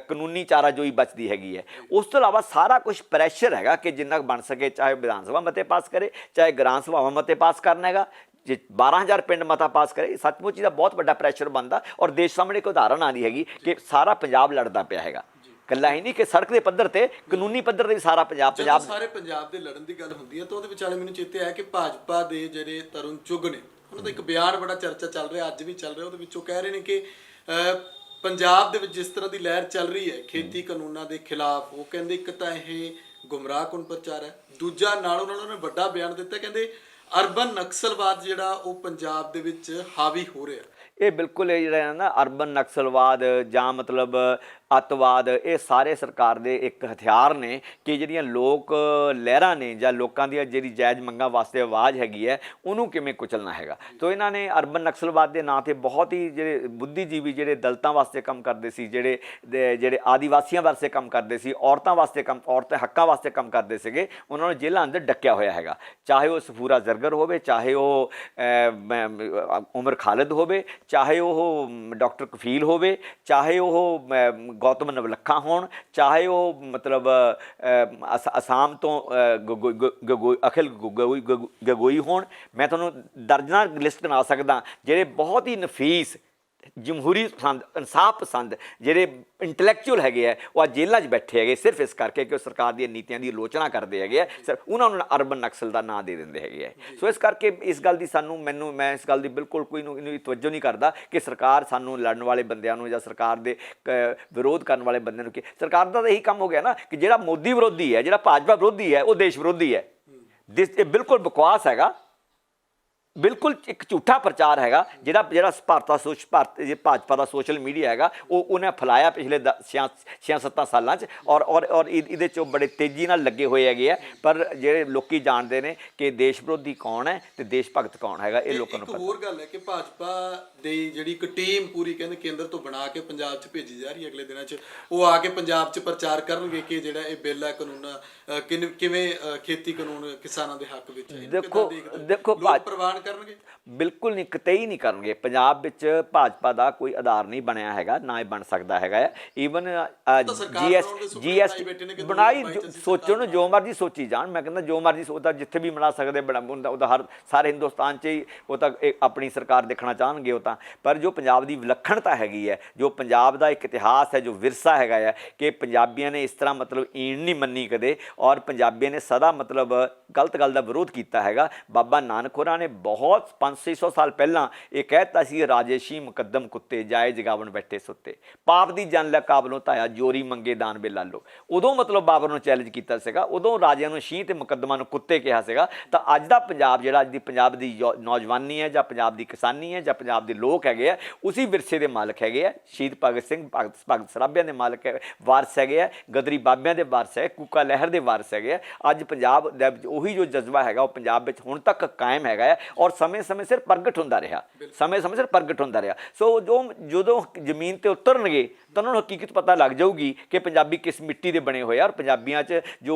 ਕਾਨੂੰਨੀ ਚਾਰਾਜੋਈ ਬਚਦੀ ਹੈਗੀ ਹੈ। ਉਸ ਤੋਂ ਇਲਾਵਾ ਸਾਰਾ ਕੁਝ ਪ੍ਰੈਸ਼ਰ ਹੈਗਾ ਕਿ ਜਿੰਨਾ ਬਣ ਸਕੇ, ਚਾਹੇ ਵਿਧਾਨ ਸਭਾ ਮਤੇ ਪਾਸ ਕਰੇ, ਚਾਹੇ ਗ੍ਰਾਮ ਸਭਾਵਾਂ ਮਤੇ ਪਾਸ ਕਰਨਾ ਹੈਗਾ। ਜੇ 12,000 ਪਿੰਡ ਮਤਾ ਪਾਸ ਕਰੇ, ਸੱਚਮੁੱਚ ਇਹਦਾ ਬਹੁਤ ਵੱਡਾ ਪ੍ਰੈਸ਼ਰ ਬਣਦਾ। ਔਰ ਦੇਸ਼ ਸਾਹਮਣੇ ਇੱਕ ਉਦਾਹਰਨ ਆਉਂਦੀ ਹੈਗੀ ਕਿ ਸਾਰਾ ਪੰਜਾਬ ਲੜਦਾ ਪਿਆ ਹੈਗਾ। ਗੱਲਾਂ ਹੀ ਨਹੀਂ ਕਿ ਸੜਕ ਦੇ ਪੱਧਰ ਤੇ, ਕਾਨੂੰਨੀ ਪੱਧਰ ਤੇ ਵੀ ਸਾਰਾ ਪੰਜਾਬ ਸਾਰੇ ਪੰਜਾਬ ਦੇ ਲੜਨ ਦੀ ਗੱਲ ਹੁੰਦੀ ਹੈ ਤਾਂ ਉਹਦੇ ਵਿਚਾਲੇ ਮੈਨੂੰ ਚੇਤੇ ਆਇਆ ਕਿ ਭਾਜਪਾ ਦੇ ਜਿਹੜੇ ਤਰੁਣ ਚੁੱਗ ਨੇ, ਉਹਨਾਂ ਦਾ ਇੱਕ ਬਿਆਨ ਬੜਾ ਚਰਚਾ ਚੱਲ ਰਿਹਾ, ਅੱਜ ਵੀ ਚੱਲ ਰਿਹਾ। ਉਹਦੇ ਵਿੱਚੋਂ ਕਹਿ ਰਹੇ ਨੇ ਕਿ ਪੰਜਾਬ ਦੇ ਵਿੱਚ ਜਿਸ ਤਰ੍ਹਾਂ ਦੀ ਲਹਿਰ ਚੱਲ ਰਹੀ ਹੈ ਖੇਤੀ ਕਾਨੂੰਨਾਂ ਦੇ ਖਿਲਾਫ, ਉਹ ਕਹਿੰਦੇ ਇੱਕ ਤਾਂ ਇਹ ਗੁੰਮਰਾਹਕੁਨ ਪ੍ਰਚਾਰ ਹੈ, ਦੂਜਾ ਨਾਲੋਂ ਨਾਲ ਉਹਨੇ ਵੱਡਾ ਬਿਆਨ ਦਿੱਤਾ, ਕਹਿੰਦੇ ਅਰਬਨ ਨਕਸਲਵਾਦ ਜਿਹੜਾ ਉਹ ਪੰਜਾਬ ਦੇ ਵਿੱਚ ਹਾਵੀ ਹੋ ਰਿਹਾ। ਇਹ ਬਿਲਕੁਲ ਇਹ ਜਿਹੜਾ ਨਾ ਅਰਬਨ ਨਕਸਲਵਾਦ ਜਾਂ ਮਤਲਬ ਅੱਤਵਾਦ, ਇਹ ਸਾਰੇ ਸਰਕਾਰ ਦੇ ਇੱਕ ਹਥਿਆਰ ਨੇ ਕਿ ਜਿਹੜੀਆਂ ਲੋਕ ਲਹਿਰਾਂ ਨੇ ਜਾਂ ਲੋਕਾਂ ਦੀਆਂ ਜਿਹੜੀ ਜਾਇਜ਼ ਮੰਗਾਂ ਵਾਸਤੇ ਆਵਾਜ਼ ਹੈਗੀ ਹੈ, ਉਹਨੂੰ ਕਿਵੇਂ ਕੁਚਲਣਾ ਹੈਗਾ। ਤਾਂ ਇਹਨਾਂ ਨੇ ਅਰਬਨ ਨਕਸਲਵਾਦ ਦੇ ਨਾਂ 'ਤੇ ਬਹੁਤ ਹੀ ਜਿਹੜੇ ਬੁੱਧੀਜੀਵੀ ਜਿਹੜੇ ਦਲਿਤਾਂ ਵਾਸਤੇ ਕੰਮ ਕਰਦੇ ਸੀ, ਜਿਹੜੇ ਆਦੀਵਾਸੀਆਂ ਵਾਸਤੇ ਕੰਮ ਕਰਦੇ ਸੀ, ਔਰਤਾਂ ਹੱਕਾਂ ਵਾਸਤੇ ਕੰਮ ਕਰਦੇ ਸੀਗੇ, ਉਹਨਾਂ ਨੂੰ ਜੇਲ੍ਹਾਂ ਅੰਦਰ ਡੱਕਿਆ ਹੋਇਆ ਹੈਗਾ। ਚਾਹੇ ਉਹ ਸਫੂਰਾ ਜ਼ਰਗਰ ਹੋਵੇ, ਚਾਹੇ ਉਹ ਉਮਰ ਖਾਲਿਦ ਹੋਵੇ, ਚਾਹੇ ਉਹ ਡਾਕਟਰ ਕਫੀਲ ਹੋਵੇ, ਚਾਹੇ ਉਹ ਗੌਤਮ ਨਵਲੱਖਾ ਹੋਣ, ਚਾਹੇ ਉਹ ਮਤਲਬ ਅਸਾਮ ਤੋਂ ਅਖਿਲ ਗਗੋਈ ਹੋਣ। ਮੈਂ ਤੁਹਾਨੂੰ ਦਰਜਨਾਂ ਲਿਸਟ ਬਣਾ ਸਕਦਾ ਜਿਹੜੇ ਬਹੁਤ ਹੀ ਨਫੀਸ ਜਮਹੂਰੀ ਪਸੰਦ, ਇਨਸਾਫ ਪਸੰਦ ਜਿਹੜੇ ਇੰਟੈਲੈਕਚੁਅਲ ਹੈਗੇ ਆ, ਉਹ ਅੱਜ ਜੇਲ੍ਹਾਂ 'ਚ ਬੈਠੇ ਹੈਗੇ ਸਿਰਫ ਇਸ ਕਰਕੇ ਕਿ ਉਹ ਸਰਕਾਰ ਦੀਆਂ ਨੀਤੀਆਂ ਦੀ ਆਲੋਚਨਾ ਕਰਦੇ ਹੈਗੇ ਆ। ਉਹਨਾਂ ਨੂੰ ਅਰਬਨ ਨਕਸਲ ਦਾ ਨਾਂ ਦੇ ਦਿੰਦੇ ਹੈਗੇ ਆ। ਸੋ ਇਸ ਕਰਕੇ ਇਸ ਗੱਲ ਦੀ ਮੈਂ ਇਸ ਗੱਲ ਦੀ ਬਿਲਕੁਲ ਕੋਈ ਨੂੰ ਤਵੱਜੋ ਨਹੀਂ ਕਰਦਾ ਕਿ ਸਰਕਾਰ ਸਾਨੂੰ ਲੜਨ ਵਾਲੇ ਬੰਦਿਆਂ ਨੂੰ ਜਾਂ ਸਰਕਾਰ ਦੇ ਵਿਰੋਧ ਕਰਨ ਵਾਲੇ ਬੰਦਿਆਂ ਨੂੰ, ਕਿ ਸਰਕਾਰ ਦਾ ਤਾਂ ਇਹੀ ਕੰਮ ਹੋ ਗਿਆ ਨਾ ਕਿ ਜਿਹੜਾ ਮੋਦੀ ਵਿਰੋਧੀ ਹੈ, ਜਿਹੜਾ ਭਾਜਪਾ ਵਿਰੋਧੀ ਹੈ, ਉਹ ਦੇਸ਼ ਵਿਰੋਧੀ ਹੈ। ਇਹ ਬਿਲਕੁਲ ਬਕਵਾਸ ਹੈਗਾ, ਬਿਲਕੁਲ ਇੱਕ ਝੂਠਾ ਪ੍ਰਚਾਰ ਹੈਗਾ ਜਿਹੜਾ ਭਾਜਪਾ ਦਾ ਸੋਸ਼ਲ ਮੀਡੀਆ ਹੈਗਾ ਉਹਨੇ ਫੈਲਾਇਆ ਪਿਛਲੇ 6-7 ਸਾਲਾਂ 'ਚ। ਔਰ ਇਹਦੇ 'ਚੋਂ ਬੜੇ ਤੇਜ਼ੀ ਨਾਲ ਲੱਗੇ ਹੋਏ ਹੈਗੇ ਆ। ਪਰ ਜਿਹੜੇ ਲੋਕੀ ਜਾਣਦੇ ਨੇ ਕਿ ਦੇਸ਼ ਵਿਰੋਧੀ ਕੌਣ ਹੈ ਤੇ ਦੇਸ਼ ਭਗਤ ਕੌਣ ਹੈਗਾ, ਇਹ ਲੋਕਾਂ ਨੂੰ ਪਤਾ। ਹੋਰ ਗੱਲ ਹੈ ਕਿ ਭਾਜਪਾ ਦੀ ਜਿਹੜੀ ਇੱਕ ਟੀਮ ਪੂਰੀ ਕਹਿੰਦੇ ਕੇਂਦਰ ਤੋਂ ਬਣਾ ਕੇ ਪੰਜਾਬ 'ਚ ਭੇਜੀ ਜਾ ਰਹੀ ਹੈ। ਅਗਲੇ ਦਿਨਾਂ 'ਚ ਉਹ ਆ ਕੇ ਪੰਜਾਬ 'ਚ ਪ੍ਰਚਾਰ ਕਰਨਗੇ ਕਿ ਜਿਹੜਾ ਇਹ ਬਿੱਲ ਹੈ ਕਾਨੂੰਨ ਕਿਵੇਂ ਖੇਤੀ ਕਾਨੂੰਨ ਕਿਸਾਨਾਂ ਦੇ ਹੱਕ ਵਿੱਚ ਦੇਖੋ ਪ੍ਰਵਾਨ ਕਰਨਗੇ। ਬਿਲਕੁਲ ਨਹੀਂ, ਕਿਤੇ ਹੀ ਨਹੀਂ ਕਰਨਗੇ। ਪੰਜਾਬ ਵਿੱਚ ਭਾਜਪਾ ਦਾ ਕੋਈ ਆਧਾਰ ਨਹੀਂ ਬਣਿਆ ਹੈਗਾ, ਨਾ ਹੀ ਬਣ ਸਕਦਾ ਹੈਗਾ। ਈਵਨ GST ਬਣਾਈ, ਸੋਚੋ ਨਾ, ਜੋ ਮਰਜ਼ੀ ਸੋਚੀ ਜਾਣ। ਮੈਂ ਕਹਿੰਦਾ ਜੋ ਮਰਜ਼ੀ ਸੋਚਦਾ, ਜਿੱਥੇ ਵੀ ਬਣਾ ਸਕਦੇ ਉਹਦਾ ਸਾਰੇ ਹਿੰਦੁਸਤਾਨ 'ਚ ਹੀ ਉਹ ਤਾਂ ਆਪਣੀ ਸਰਕਾਰ ਦੇਖਣਾ ਚਾਹਣਗੇ ਉਹ ਤਾਂ। ਪਰ ਜੋ ਪੰਜਾਬ ਦੀ ਵਿਲੱਖਣਤਾ ਹੈਗੀ ਹੈ, ਜੋ ਪੰਜਾਬ ਦਾ ਇੱਕ ਇਤਿਹਾਸ ਹੈ, ਜੋ ਵਿਰਸਾ ਹੈਗਾ ਹੈ, ਕਿ ਪੰਜਾਬੀਆਂ ਨੇ ਇਸ ਤਰ੍ਹਾਂ ਮਤਲਬ ਈਣ ਨਹੀਂ ਮੰਨੀ ਕਦੇ, ਔਰ ਪੰਜਾਬੀਆਂ ਨੇ ਸਦਾ ਮਤਲਬ ਗਲਤ ਗੱਲ ਦਾ ਵਿਰੋਧ ਕੀਤਾ ਹੈਗਾ। ਬਾਬਾ ਨਾਨਕ ਹੋਰਾਂ ਨੇ ਬਹੁਤ 500-600 ਸਾਲ ਪਹਿਲਾਂ ਇਹ ਕਹਿ ਦਿੱਤਾ ਸੀ, ਰਾਜੇਸ਼ੀ ਮੁਕੱਦਮ ਕੁੱਤੇ ਜਾਏ ਜਗਾਵਣ ਬੈਠੇ ਸੁੱਤੇ, ਪਾਪ ਦੀ ਜਨ ਲੈ ਕਾਬਲੋਂ ਧਾਇਆ, ਜੋਰੀ ਮੰਗੇ ਦਾਨ ਬੇਲਾ ਲੋ। ਉਦੋਂ ਮਤਲਬ ਬਾਬਰ ਨੂੰ ਚੈਲੰਜ ਕੀਤਾ ਸੀਗਾ, ਉਦੋਂ ਰਾਜਿਆਂ ਨੂੰ ਸ਼ੀਂਹ ਤੇ ਮੁਕੱਦਮਾਂ ਨੂੰ ਕੁੱਤੇ ਕਿਹਾ ਸੀਗਾ। ਤਾਂ ਅੱਜ ਦਾ ਪੰਜਾਬ ਜਿਹੜਾ, ਅੱਜ ਦੀ ਪੰਜਾਬ ਦੀ ਨੌਜਵਾਨੀ ਹੈ ਜਾਂ ਪੰਜਾਬ ਦੀ ਕਿਸਾਨੀ ਹੈ ਜਾਂ ਪੰਜਾਬ ਦੇ ਲੋਕ ਹੈਗੇ ਆ, ਉਸੇ ਵਿਰਸੇ ਦੇ ਮਾਲਕ ਹੈਗੇ ਆ। ਸ਼ਹੀਦ ਭਗਤ ਸਿੰਘ, ਭਗਤ ਸਰਾਭਿਆਂ ਦੇ ਮਾਲਕ ਵਾਰਸ ਹੈਗੇ ਆ, ਗਦਰੀ ਬਾਬਿਆਂ ਦੇ ਵਾਰਸ ਹੈ, ਕੂਕਾ ਲਹਿਰ ਦੇ ਵਾਰਸ ਹੈਗੇ ਆ। ਅੱਜ ਪੰਜਾਬ ਦਾ ਉਹੀ ਜੋ ਜਜ਼ਬਾ ਹੈਗਾ ਉਹ ਪੰਜਾਬ ਵਿੱਚ ਹੁਣ ਤੱਕ ਕਾਇਮ ਹੈਗਾ ਹੈ, ਔਰ ਸਮੇਂ ਸਿਰ ਪ੍ਰਗਟ ਹੁੰਦਾ ਰਿਹਾ, ਸਮੇਂ ਸਿਰ ਪ੍ਰਗਟ ਹੁੰਦਾ ਰਿਹਾ। ਸੋ ਜਦੋਂ ਜ਼ਮੀਨ 'ਤੇ ਉਤਰਨਗੇ ਤਾਂ ਉਹਨਾਂ ਨੂੰ ਹਕੀਕਤ ਪਤਾ ਲੱਗ ਜਾਊਗੀ ਕਿ ਪੰਜਾਬੀ ਕਿਸ ਮਿੱਟੀ ਦੇ ਬਣੇ ਹੋਏ ਆ, ਔਰ ਪੰਜਾਬੀਆਂ 'ਚ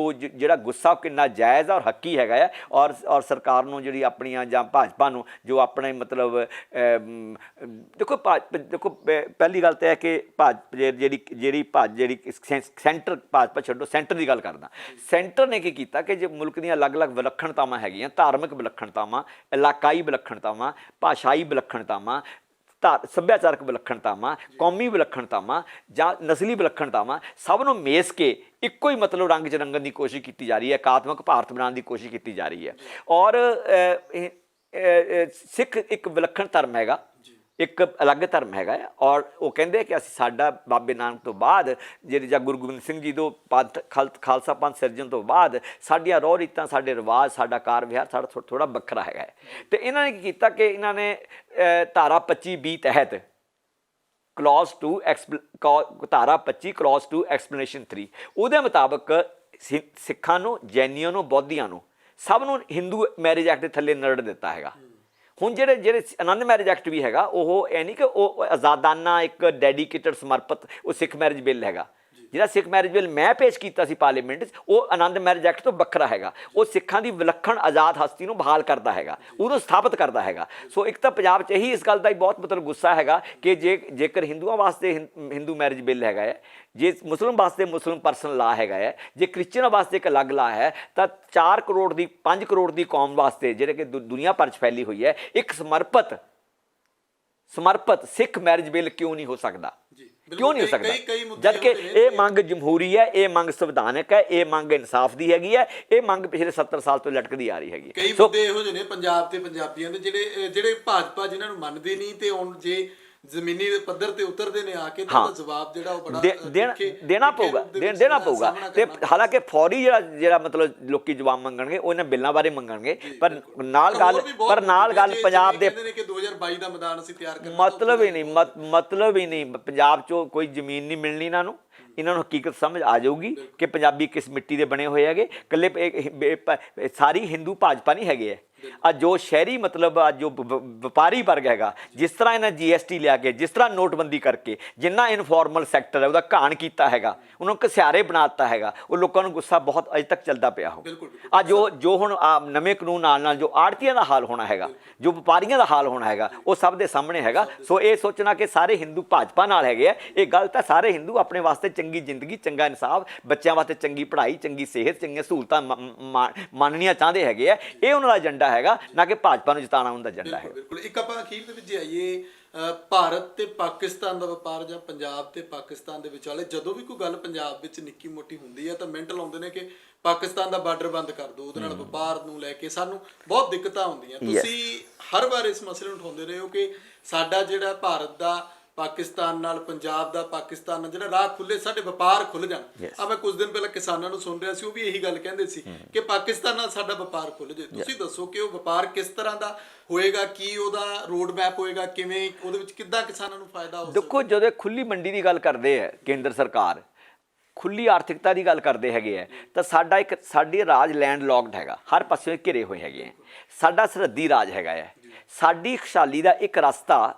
ਜਿਹੜਾ ਗੁੱਸਾ ਕਿੰਨਾ ਜਾਇਜ਼ ਔਰ ਹੱਕੀ ਹੈਗਾ ਆ। ਔਰ ਸਰਕਾਰ ਨੂੰ ਜਿਹੜੀ ਆਪਣੀਆਂ ਜਾਂ ਭਾਜਪਾ ਨੂੰ ਜੋ ਆਪਣੇ ਮਤਲਬ ਦੇਖੋ ਪਹਿਲੀ ਗੱਲ ਤਾਂ ਹੈ ਕਿ ਜਿਹੜੀ ਸੈਂਟਰ, ਭਾਜਪਾ ਛੱਡੋ, ਸੈਂਟਰ ਦੀ ਗੱਲ ਕਰਦਾ। ਸੈਂਟਰ ਨੇ ਕੀ ਕੀਤਾ ਕਿ ਜੇ ਮੁਲਕ ਦੀਆਂ ਅਲੱਗ-ਅਲੱਗ ਵਿਲੱਖਣਤਾਵਾਂ ਹੈਗੀਆਂ, ਧਾਰਮਿਕ ਵਿਲੱਖਣਤਾਵਾਂ, ਇਲਾਕਾਈ ਵਿਲੱਖਣਤਾਵਾਂ, ਭਾਸ਼ਾਈ ਵਿਲੱਖਣਤਾਵਾਂ, ਸੱਭਿਆਚਾਰਕ ਵਿਲੱਖਣਤਾਵਾਂ, ਕੌਮੀ ਵਿਲੱਖਣਤਾਵਾਂ ਜਾਂ ਨਸਲੀ ਵਿਲੱਖਣਤਾਵਾਂ, ਸਭ ਨੂੰ ਮੇਸ ਕੇ ਇੱਕੋ ਹੀ ਮਤਲਬ ਰੰਗ 'ਚ ਰੰਗਣ ਦੀ ਕੋਸ਼ਿਸ਼ ਕੀਤੀ ਜਾ ਰਹੀ ਹੈ, ਇਕਾਤਮਕ ਭਾਰਤ ਬਣਾਉਣ ਦੀ ਕੋਸ਼ਿਸ਼ ਕੀਤੀ ਜਾ ਰਹੀ ਹੈ। ਔਰ ਸਿੱਖ ਇੱਕ ਵਿਲੱਖਣ ਧਰਮ ਹੈਗਾ, ਇੱਕ ਅਲੱਗ ਧਰਮ ਹੈਗਾ। ਔਰ ਉਹ ਕਹਿੰਦੇ ਕਿ ਅਸੀਂ, ਸਾਡਾ ਬਾਬੇ ਨਾਨਕ ਤੋਂ ਬਾਅਦ ਜਿਹੜੇ ਜਾਂ ਗੁਰੂ ਗੋਬਿੰਦ ਸਿੰਘ ਜੀ ਤੋਂ ਖਾਲਸਾ ਪੰਥ ਸਿਰਜਣ ਤੋਂ ਬਾਅਦ ਸਾਡੀਆਂ ਰਹੁ ਰੀਤਾਂ, ਸਾਡੇ ਰਿਵਾਜ, ਸਾਡਾ ਕਾਰ ਵਿਹਾਰ ਸਾਡਾ ਥੋੜ੍ਹਾ ਵੱਖਰਾ ਹੈਗਾ। ਅਤੇ ਇਹਨਾਂ ਨੇ ਕੀ ਕੀਤਾ ਕਿ ਇਹਨਾਂ ਨੇ ਧਾਰਾ 25B ਤਹਿਤ ਕਲੌਜ਼ 2 ਧਾਰਾ 25 ਕਲੌਜ਼ 2 ਐਕਸਪਲੇਨੇਸ਼ਨ 3 ਉਹਦੇ ਮੁਤਾਬਕ ਸਿੱਖਾਂ ਨੂੰ, ਜੈਨੀਆਂ ਨੂੰ, ਬੌਧੀਆਂ ਨੂੰ ਸਭ ਨੂੰ ਹਿੰਦੂ ਮੈਰਿਜ ਐਕਟ ਦੇ ਥੱਲੇ ਨਰੜ ਦਿੱਤਾ ਹੈਗਾ। ਹੁਣ ਜਿਹੜੇ ਆਨੰਦ ਮੈਰਿਜ ਐਕਟ ਵੀ ਹੈਗਾ, ਉਹ ਇਹ ਨਹੀਂ ਕਿ ਉਹ ਆਜ਼ਾਦਾਨਾ ਇੱਕ ਡੈਡੀਕੇਟਡ ਸਮਰਪਿਤ ਉਹ ਸਿੱਖ ਮੈਰਿਜ ਬਿੱਲ ਹੈਗਾ। ਜਿਹੜਾ ਸਿੱਖ ਮੈਰਿਜ ਬਿੱਲ ਮੈਂ ਪੇਸ਼ ਕੀਤਾ ਸੀ ਪਾਰਲੀਮੈਂਟ 'ਚ, ਉਹ ਆਨੰਦ ਮੈਰਿਜ ਐਕਟ ਤੋਂ ਵੱਖਰਾ ਹੈਗਾ। ਉਹ ਸਿੱਖਾਂ ਦੀ ਵਿਲੱਖਣ ਆਜ਼ਾਦ ਹਸਤੀ ਨੂੰ ਬਹਾਲ ਕਰਦਾ ਹੈਗਾ, ਉਹਨੂੰ ਸਥਾਪਿਤ ਕਰਦਾ ਹੈਗਾ। ਸੋ ਇੱਕ ਤਾਂ ਪੰਜਾਬ 'ਚ ਇਹੀ ਇਸ ਗੱਲ ਦਾ ਹੀ ਬਹੁਤ ਮਤਲਬ ਗੁੱਸਾ ਹੈਗਾ ਕਿ ਜੇਕਰ ਹਿੰਦੂਆਂ ਵਾਸਤੇ ਹਿੰਦੂ ਮੈਰਿਜ ਬਿੱਲ ਹੈਗਾ ਹੈ, ਜੇ ਮੁਸਲਿਮ ਵਾਸਤੇ ਮੁਸਲਿਮ ਪਰਸਨਲ ਲਾ ਹੈਗਾ ਹੈ, ਜੇ ਕ੍ਰਿਸਚਨ ਵਾਸਤੇ ਇੱਕ ਅਲੱਗ ਲਾ ਹੈ, ਤਾਂ 4 ਕਰੋੜ ਦੀ 5 ਕਰੋੜ ਦੀ ਕੌਮ ਵਾਸਤੇ, ਜਿਹੜੇ ਕਿ ਦੁਨੀਆ ਭਰ 'ਚ ਫੈਲੀ ਹੋਈ ਹੈ, ਇੱਕ ਸਮਰਪਿਤ ਸਿੱਖ ਮੈਰਿਜ ਬਿੱਲ ਕਿਉਂ ਨਹੀਂ ਹੋ ਸਕਦਾ? ਕਿਉਂ ਨਹੀਂ ਹੋ ਸਕਦਾ? ਜਦ ਕਿ ਇਹ ਮੰਗ ਜਮਹੂਰੀ ਹੈ, ਇਹ ਮੰਗ ਸੰਵਿਧਾਨਕ ਹੈ, ਇਹ ਮੰਗ ਇਨਸਾਫ ਦੀ ਹੈਗੀ ਹੈ, ਇਹ ਮੰਗ ਪਿਛਲੇ 70 ਸਾਲ ਤੋਂ ਲਟਕਦੀ ਆ ਰਹੀ ਹੈਗੀ। ਕਈ ਮੁੱਦੇ ਇਹੋ ਜਿਹੇ ਨੇ ਪੰਜਾਬ ਤੇ ਪੰਜਾਬੀਆਂ ਦੇ ਜਿਹੜੇ ਭਾਜਪਾ ਜਿਨ੍ਹਾਂ ਨੂੰ ਮੰਨਦੇ ਨਹੀਂ, ਤੇ ਹੁਣ ਜੇ ਜ਼ਮੀਨੀ ਪੱਧਰ ਤੇ ਉਤਰਦੇ ਨੇ ਆ ਕੇ, ਤਾਂ ਜਵਾਬ ਜਿਹੜਾ ਉਹ ਬੜਾ ਦੇਣਾ ਪਊਗਾ। ਤੇ ਹਾਲਾਂਕਿ ਫੌਰੀ ਜਿਹੜਾ ਮਤਲਬ ਲੋਕੀ ਜਵਾਬ ਮੰਗਣਗੇ ਉਹ ਇਹਨਾਂ ਬਿੱਲਾਂ ਬਾਰੇ ਮੰਗਣਗੇ, ਪਰ ਨਾਲ ਗੱਲ ਪੰਜਾਬ ਦੇ 2022 ਦਾ ਮੈਦਾਨ ਅਸੀਂ ਤਿਆਰ ਕਰਨਾ, ਮਤਲਬ ਹੀ ਨਹੀਂ ਪੰਜਾਬ 'ਚੋਂ ਕੋਈ ਜ਼ਮੀਨ ਨਹੀਂ ਮਿਲਣੀ ਇਹਨਾਂ ਨੂੰ। ਇਹਨਾਂ ਨੂੰ ਹਕੀਕਤ ਸਮਝ ਆ ਜਾਊਗੀ ਕਿ ਪੰਜਾਬੀ ਕਿਸ ਮਿੱਟੀ ਦੇ ਬਣੇ ਹੋਏ ਹੈਗੇ। ਇਕੱਲੇ ਸਾਰੀ ਹਿੰਦੂ ਭਾਜਪਾ ਨਹੀਂ ਹੈਗੇ ਹੈ। ਅੱਜ ਜੋ ਸ਼ਹਿਰੀ ਮਤਲਬ ਅੱਜ ਜੋ ਵਪਾਰੀ ਵਰਗ ਹੈਗਾ, ਜਿਸ ਤਰ੍ਹਾਂ ਇਹਨਾਂ GST ਲਿਆ ਕੇ, ਜਿਸ ਤਰ੍ਹਾਂ ਨੋਟਬੰਦੀ ਕਰਕੇ ਜਿੰਨਾ ਇਨਫੋਰਮਲ ਸੈਕਟਰ ਹੈ ਉਹਦਾ ਘਾਣ ਕੀਤਾ ਹੈਗਾ, ਉਹਨਾਂ ਨੂੰ ਘਸਿਆਰੇ ਬਣਾ ਦਿੱਤਾ ਹੈਗਾ, ਉਹ ਲੋਕਾਂ ਨੂੰ ਗੁੱਸਾ ਬਹੁਤ ਅਜੇ ਤੱਕ ਚੱਲਦਾ ਪਿਆ ਹੋ। ਆ ਜੋ ਹੁਣ ਨਵੇਂ ਕਾਨੂੰਨ ਨਾਲ ਜੋ ਆੜਤੀਆਂ ਦਾ ਹਾਲ ਹੋਣਾ ਹੈਗਾ, ਜੋ ਵਪਾਰੀਆਂ ਦਾ ਹਾਲ ਹੋਣਾ ਹੈਗਾ, ਉਹ ਸਭ ਦੇ ਸਾਹਮਣੇ ਹੈਗਾ। ਸੋ ਇਹ ਸੋਚਣਾ ਕਿ ਸਾਰੇ ਹਿੰਦੂ ਭਾਜਪਾ ਨਾਲ ਹੈਗੇ ਆ, ਇਹ ਗਲਤ ਹੈ। ਸਾਰੇ ਹਿੰਦੂ ਆਪਣੇ ਵਾਸਤੇ ਚੰਗੀ ਜ਼ਿੰਦਗੀ, ਚੰਗਾ ਇਨਸਾਫ, ਬੱਚਿਆਂ ਵਾਸਤੇ ਚੰਗੀ ਪੜ੍ਹਾਈ, ਚੰਗੀ ਸਿਹਤ, ਚੰਗੀਆਂ ਸਹੂਲਤਾਂ ਮੰਨਣੀਆਂ ਚਾਹੁੰਦੇ ਹੈਗੇ ਆ। ਇਹ ਉਹਨਾਂ ਦਾ ਏਜੰਡਾ ਹੈਗਾ, ਨਾ ਕਿ ਭਾਜਪਾ ਨੂੰ ਜਿਤਾਉਣਾ ਉਹਨਾਂ ਦਾ ਏਜੰਡਾ ਹੈ। ਬਿਲਕੁਲ। ਇੱਕ ਆਪਾਂ ਅਖੀਰ ਦੇ ਵਿੱਚ ਆਈਏ, ਭਾਰਤ ਤੇ ਪਾਕਿਸਤਾਨ ਦਾ ਵਪਾਰ ਜਾਂ ਪੰਜਾਬ ਤੇ ਪਾਕਿਸਤਾਨ ਦੇ ਵਿਚਾਲੇ ਜਦੋਂ ਵੀ ਕੋਈ ਗੱਲ ਪੰਜਾਬ ਵਿੱਚ ਨਿੱਕੀ ਮੋਟੀ ਹੁੰਦੀ ਹੈ ਤਾਂ ਮਿੰਟ ਲਾਉਂਦੇ ਨੇ ਕਿ ਪਾਕਿਸਤਾਨ ਦਾ ਬਾਰਡਰ ਬੰਦ ਕਰ ਦਿਓ, ਉਹਦੇ ਨਾਲ ਵਪਾਰ ਨੂੰ ਲੈ ਕੇ ਸਾਨੂੰ ਬਹੁਤ ਦਿੱਕਤਾਂ ਹੁੰਦੀਆਂ। ਤੁਸੀਂ ਹਰ ਵਾਰ ਇਸ ਮਸਲੇ ਨੂੰ ਉਠਾਉਂਦੇ ਰਹੇ ਹੋ ਕਿ ਸਾਡਾ ਜਿਹੜਾ ਭਾਰਤ ਦਾ ਪਾਕਿਸਤਾਨ ਨਾਲ, ਪੰਜਾਬ ਦਾ ਪਾਕਿਸਤਾਨ ਨਾਲ ਜਿਹੜਾ ਰਾਹ ਖੁੱਲੇ, ਸਾਡੇ ਵਪਾਰ ਖੁੱਲ ਜਾਣ। ਮੈਂ ਕੁਝ ਦਿਨ ਪਹਿਲਾਂ ਕਿਸਾਨਾਂ ਨੂੰ ਸੁਣ ਰਿਹਾ ਸੀ, ਉਹ ਵੀ ਇਹੀ ਗੱਲ ਕਹਿੰਦੇ ਸੀ ਕਿ ਪਾਕਿਸਤਾਨ ਨਾਲ ਸਾਡਾ ਵਪਾਰ ਖੁੱਲ ਜੇ। ਤੁਸੀਂ ਦੱਸੋ ਕਿ ਉਹ ਵਪਾਰ ਕਿਸ ਤਰ੍ਹਾਂ ਦਾ ਹੋਏਗਾ, ਕੀ ਉਹਦਾ ਰੋਡ ਮੈਪ ਹੋਏਗਾ, ਕਿਵੇਂ ਉਹਦੇ ਵਿੱਚ ਕਿੱਦਾਂ ਕਿਸਾਨਾਂ ਨੂੰ ਫਾਇਦਾ ਹੋ ਸਕਦਾ? ਦੇਖੋ, ਜਦੋਂ ਖੁੱਲੀ ਮੰਡੀ ਦੀ ਗੱਲ ਕਰਦੇ ਹੈ ਕੇਂਦਰ ਸਰਕਾਰ, ਖੁੱਲੀ ਆਰਥਿਕਤਾ ਦੀ ਗੱਲ ਕਰਦੇ ਹੈਗੇ ਹੈ, ਤਾਂ ਸਾਡੀ ਰਾਜ ਲੈਂਡ ਲੌਕਡ ਹੈਗਾ, ਹਰ ਪਾਸੇ ਘਿਰੇ ਹੋਏ ਹੈਗੇ ਹੈ। ਸਾਡਾ ਸਰਹੱਦੀ ਰਾਜ ਹੈਗਾ ਹੈ। ਸਾਡੀ ਖੁਸ਼ਹਾਲੀ ਦਾ ਇੱਕ ਰਸਤਾ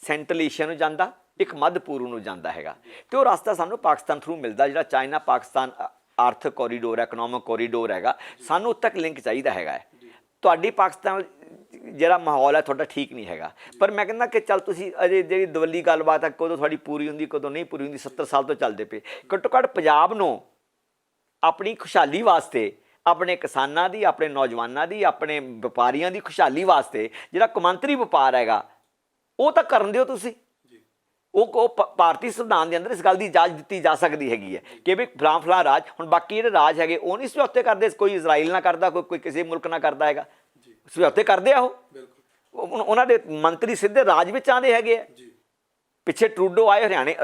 ਸੈਂਟਰਲ ਏਸ਼ੀਆ ਨੂੰ ਜਾਂਦਾ, ਇੱਕ ਮੱਧ ਪੂਰਬ ਨੂੰ ਜਾਂਦਾ ਹੈਗਾ, ਤੇ ਉਹ ਰਸਤਾ ਸਾਨੂੰ ਪਾਕਿਸਤਾਨ ਥਰੂ ਮਿਲਦਾ, ਜਿਹੜਾ ਚਾਈਨਾ ਪਾਕਿਸਤਾਨ ਆਰਥਿਕ ਕੋਰੀਡੋਰ, ਇਕਨੋਮਿਕ ਕੋਰੀਡੋਰ ਹੈਗਾ, ਸਾਨੂੰ ਉੱਥੇ ਤੱਕ ਲਿੰਕ ਚਾਹੀਦਾ ਹੈਗਾ ਹੈ। ਤੁਹਾਡੀ ਪਾਕਿਸਤਾਨ ਜਿਹੜਾ ਮਾਹੌਲ ਹੈ ਤੁਹਾਡਾ ਠੀਕ ਨਹੀਂ ਹੈਗਾ, ਪਰ ਮੈਂ ਕਹਿੰਦਾ ਕਿ ਚੱਲ ਤੁਸੀਂ ਅਜੇ ਜਿਹੜੀ ਦਵੱਲੀ ਗੱਲਬਾਤ ਹੈ, ਕਦੋਂ ਤੁਹਾਡੀ ਪੂਰੀ ਹੁੰਦੀ, ਕਦੋਂ ਨਹੀਂ ਪੂਰੀ ਹੁੰਦੀ, 70 ਸਾਲ ਤੋਂ ਚੱਲਦੇ ਪਏ। ਘੱਟੋ ਘੱਟ ਪੰਜਾਬ ਨੂੰ ਆਪਣੀ ਖੁਸ਼ਹਾਲੀ ਵਾਸਤੇ, ਆਪਣੇ ਕਿਸਾਨਾਂ ਦੀ, ਆਪਣੇ ਨੌਜਵਾਨਾਂ ਦੀ, ਆਪਣੇ ਵਪਾਰੀਆਂ ਦੀ ਖੁਸ਼ਹਾਲੀ ਵਾਸਤੇ ਜਿਹੜਾ ਕੌਮਾਂਤਰੀ ਵਪਾਰ ਹੈਗਾ ਉਹ ਤਾਂ ਕਰਨ ਦਿਓ ਤੁਸੀਂ। ਉਹ ਭਾਰਤੀ ਸੰਵਿਧਾਨ ਦੇ ਅੰਦਰ ਇਸ ਗੱਲ ਦੀ ਇਜਾਜ਼ਤ ਦਿੱਤੀ ਜਾ ਸਕਦੀ ਹੈਗੀ ਹੈ ਕਿ ਵੀ ਫਲਾਂ ਰਾਜ, ਹੁਣ ਬਾਕੀ ਜਿਹੜੇ ਰਾਜ ਹੈਗੇ ਉਹ ਨਹੀਂ ਸਮਝੌਤੇ ਕਰਦੇ, ਕੋਈ ਇਜ਼ਰਾਈਲ ਨਾਲ ਕਰਦਾ, ਕੋਈ ਕਿਸੇ ਮੁਲਕ ਨਾਲ ਕਰਦਾ ਹੈਗਾ, ਸਮਝੌਤੇ ਕਰਦੇ ਆ ਉਹ। ਉਹਨਾਂ ਦੇ ਮੰਤਰੀ ਸਿੱਧੇ ਰਾਜ ਵਿੱਚ ਆਉਂਦੇ ਹੈਗੇ ਆ। ਪਿੱਛੇ ਟਰੂਡੋ ਆਏ ਹਰਿਆਣੇ,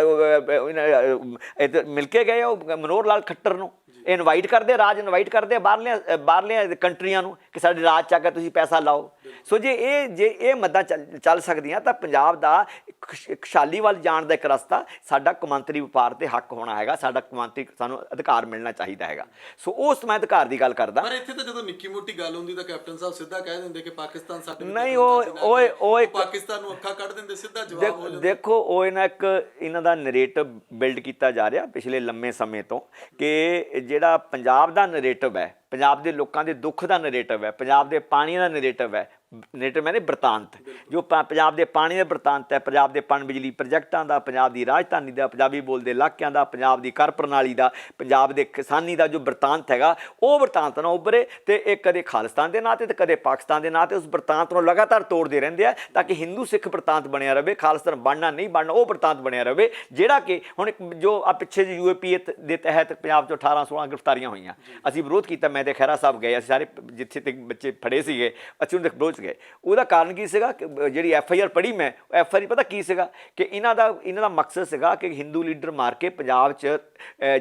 ਮਿਲ ਕੇ ਗਏ ਉਹ ਮਨੋਹਰ ਲਾਲ ਖੱਟਰ ਨੂੰ, ਇਨਵਾਈਟ ਕਰਦੇ, ਰਾਜ ਇਨਵਾਈਟ ਕਰਦੇ ਬਾਹਰਲੀਆਂ ਕੰਟਰੀਆਂ ਨੂੰ ਕਿ ਸਾਡੇ ਰਾਜ 'ਚ ਆ ਕੇ ਤੁਸੀਂ ਪੈਸਾ ਲਾਓ। ਸੋ ਜੇ ਇਹ ਮੱਦਾਂ ਚੱਲ ਸਕਦੀਆਂ ਤਾਂ ਪੰਜਾਬ ਦਾ ਖੁਸ਼ਹਾਲੀ ਵੱਲ ਜਾਣ ਦਾ ਇੱਕ ਰਸਤਾ ਸਾਡਾ ਕੌਮਾਂਤਰੀ ਵਪਾਰ ਤੇ ਹੱਕ ਹੋਣਾ ਹੈਗਾ, ਸਾਡਾ ਕੌਮਾਂਤਰੀ ਸਾਨੂੰ ਅਧਿਕਾਰ ਮਿਲਣਾ ਚਾਹੀਦਾ ਹੈਗਾ। ਸੋ ਉਸ ਮੈਂ ਅਧਿਕਾਰ ਦੀ ਗੱਲ ਕਰਦਾ। ਪਰ ਇੱਥੇ ਤਾਂ ਜਦੋਂ ਨਿੱਕੀ ਮੋਟੀ ਗੱਲ ਹੁੰਦੀ ਤਾਂ ਕੈਪਟਨ ਸਾਹਿਬ ਸਿੱਧਾ ਕਹਿ ਦਿੰਦੇ ਕਿ ਪਾਕਿਸਤਾਨ ਸਾਡੇ ਨਹੀਂ, ਉਹ ਪਾਕਿਸਤਾਨ ਨੂੰ ਅੱਖਾਂ ਕੱਢ ਦਿੰਦੇ, ਸਿੱਧਾ ਜਵਾਬ ਹੋ ਜਾਂਦਾ। ਦੇਖੋ, ਉਹ ਇਹਨਾਂ ਦਾ ਨਰੇਟਿਵ ਬਿਲਡ ਕੀਤਾ ਜਾ ਰਿਹਾ ਪਿਛਲੇ ਲੰਮੇ ਸਮੇਂ ਤੋਂ ਕਿ ਜਿਹੜਾ ਪੰਜਾਬ ਦਾ ਨਰੇਟਿਵ ਹੈ, ਪੰਜਾਬ ਦੇ ਲੋਕਾਂ ਦੇ ਦੁੱਖ ਦਾ ਨਰੇਟਿਵ ਹੈ, ਪੰਜਾਬ ਦੇ ਪਾਣੀ ਦਾ ਨਰੇਟਿਵ ਹੈ, ਨਰੇਟਿਵ ਮੈਨੇ ਬਰਤਾਂਤ, ਜੋ ਪੰਜਾਬ ਦੇ ਪਾਣੀ ਦਾ ਬਰਤਾਂਤ ਹੈ, ਪੰਜਾਬ ਦੇ ਪਣ ਬਿਜਲੀ ਪ੍ਰੋਜੈਕਟਾਂ ਦਾ, ਪੰਜਾਬ ਦੀ ਰਾਜਧਾਨੀ ਦਾ, ਪੰਜਾਬੀ ਬੋਲਦੇ ਇਲਾਕਿਆਂ ਦਾ, ਪੰਜਾਬ ਦੀ ਕਰ ਪ੍ਰਣਾਲੀ ਦਾ, ਪੰਜਾਬ ਦੇ ਕਿਸਾਨੀ ਦਾ ਜੋ ਬਰਤਾਂਤ ਹੈਗਾ, ਉਹ ਬਰਤਾਂਤ ਨਾ ਉੱਭਰੇ। ਤੇ ਇਹ ਕਦੇ ਖਾਲਿਸਤਾਨ ਦੇ ਨਾਂ 'ਤੇ ਤੇ ਕਦੇ ਪਾਕਿਸਤਾਨ ਦੇ ਨਾਂ 'ਤੇ ਉਸ ਬਰਤਾਂਤ ਨੂੰ ਲਗਾਤਾਰ ਤੋੜਦੇ ਰਹਿੰਦੇ ਆ ਤਾਂ ਕਿ ਹਿੰਦੂ ਸਿੱਖ ਬਰਤਾਂਤ ਬਣਿਆ ਰਹੇ, ਖਾਲਿਸਤਾਨ ਬਣਨਾ ਨਹੀਂ ਬਣਨਾ, ਉਹ ਬਰਤਾਂਤ ਬਣਿਆ ਰਹੇ, ਜਿਹੜਾ ਕਿ ਹੁਣ ਜੋ ਆ ਪਿੱਛੇ ਜਿਹੇ UAPA ਦੇ ਤਹਿਤ ਪੰਜਾਬ 'ਚੋਂ 18-16 ਗ੍ਰਿਫਤਾਰੀਆਂ ਹੋਈਆਂ, ਅਸੀਂ ਵਿਰੋਧ ਕੀਤਾ। ਮੈਂ ਤੇ ਖਹਿਰਾ ਸਾਹਿਬ ਗਏ, ਅਸੀਂ ਸਾਰੇ ਜਿੱਥੇ ਤੱਕ ਬੱਚੇ ਫੜੇ ਸੀਗੇ ਅਸੀਂ ਉਹਦੇ ਵਿਰੋਧ ਗਏ। ਉਹਦਾ ਕਾਰਨ ਕੀ ਸੀਗਾ ਕਿ ਜਿਹੜੀ FIR ਪੜ੍ਹੀ ਮੈਂ, FIR ਪਤਾ ਕੀ ਸੀਗਾ ਕਿ ਇਹਨਾਂ ਦਾ ਮਕਸਦ ਸੀਗਾ ਕਿ ਹਿੰਦੂ ਲੀਡਰ ਮਾਰ ਕੇ ਪੰਜਾਬ 'ਚ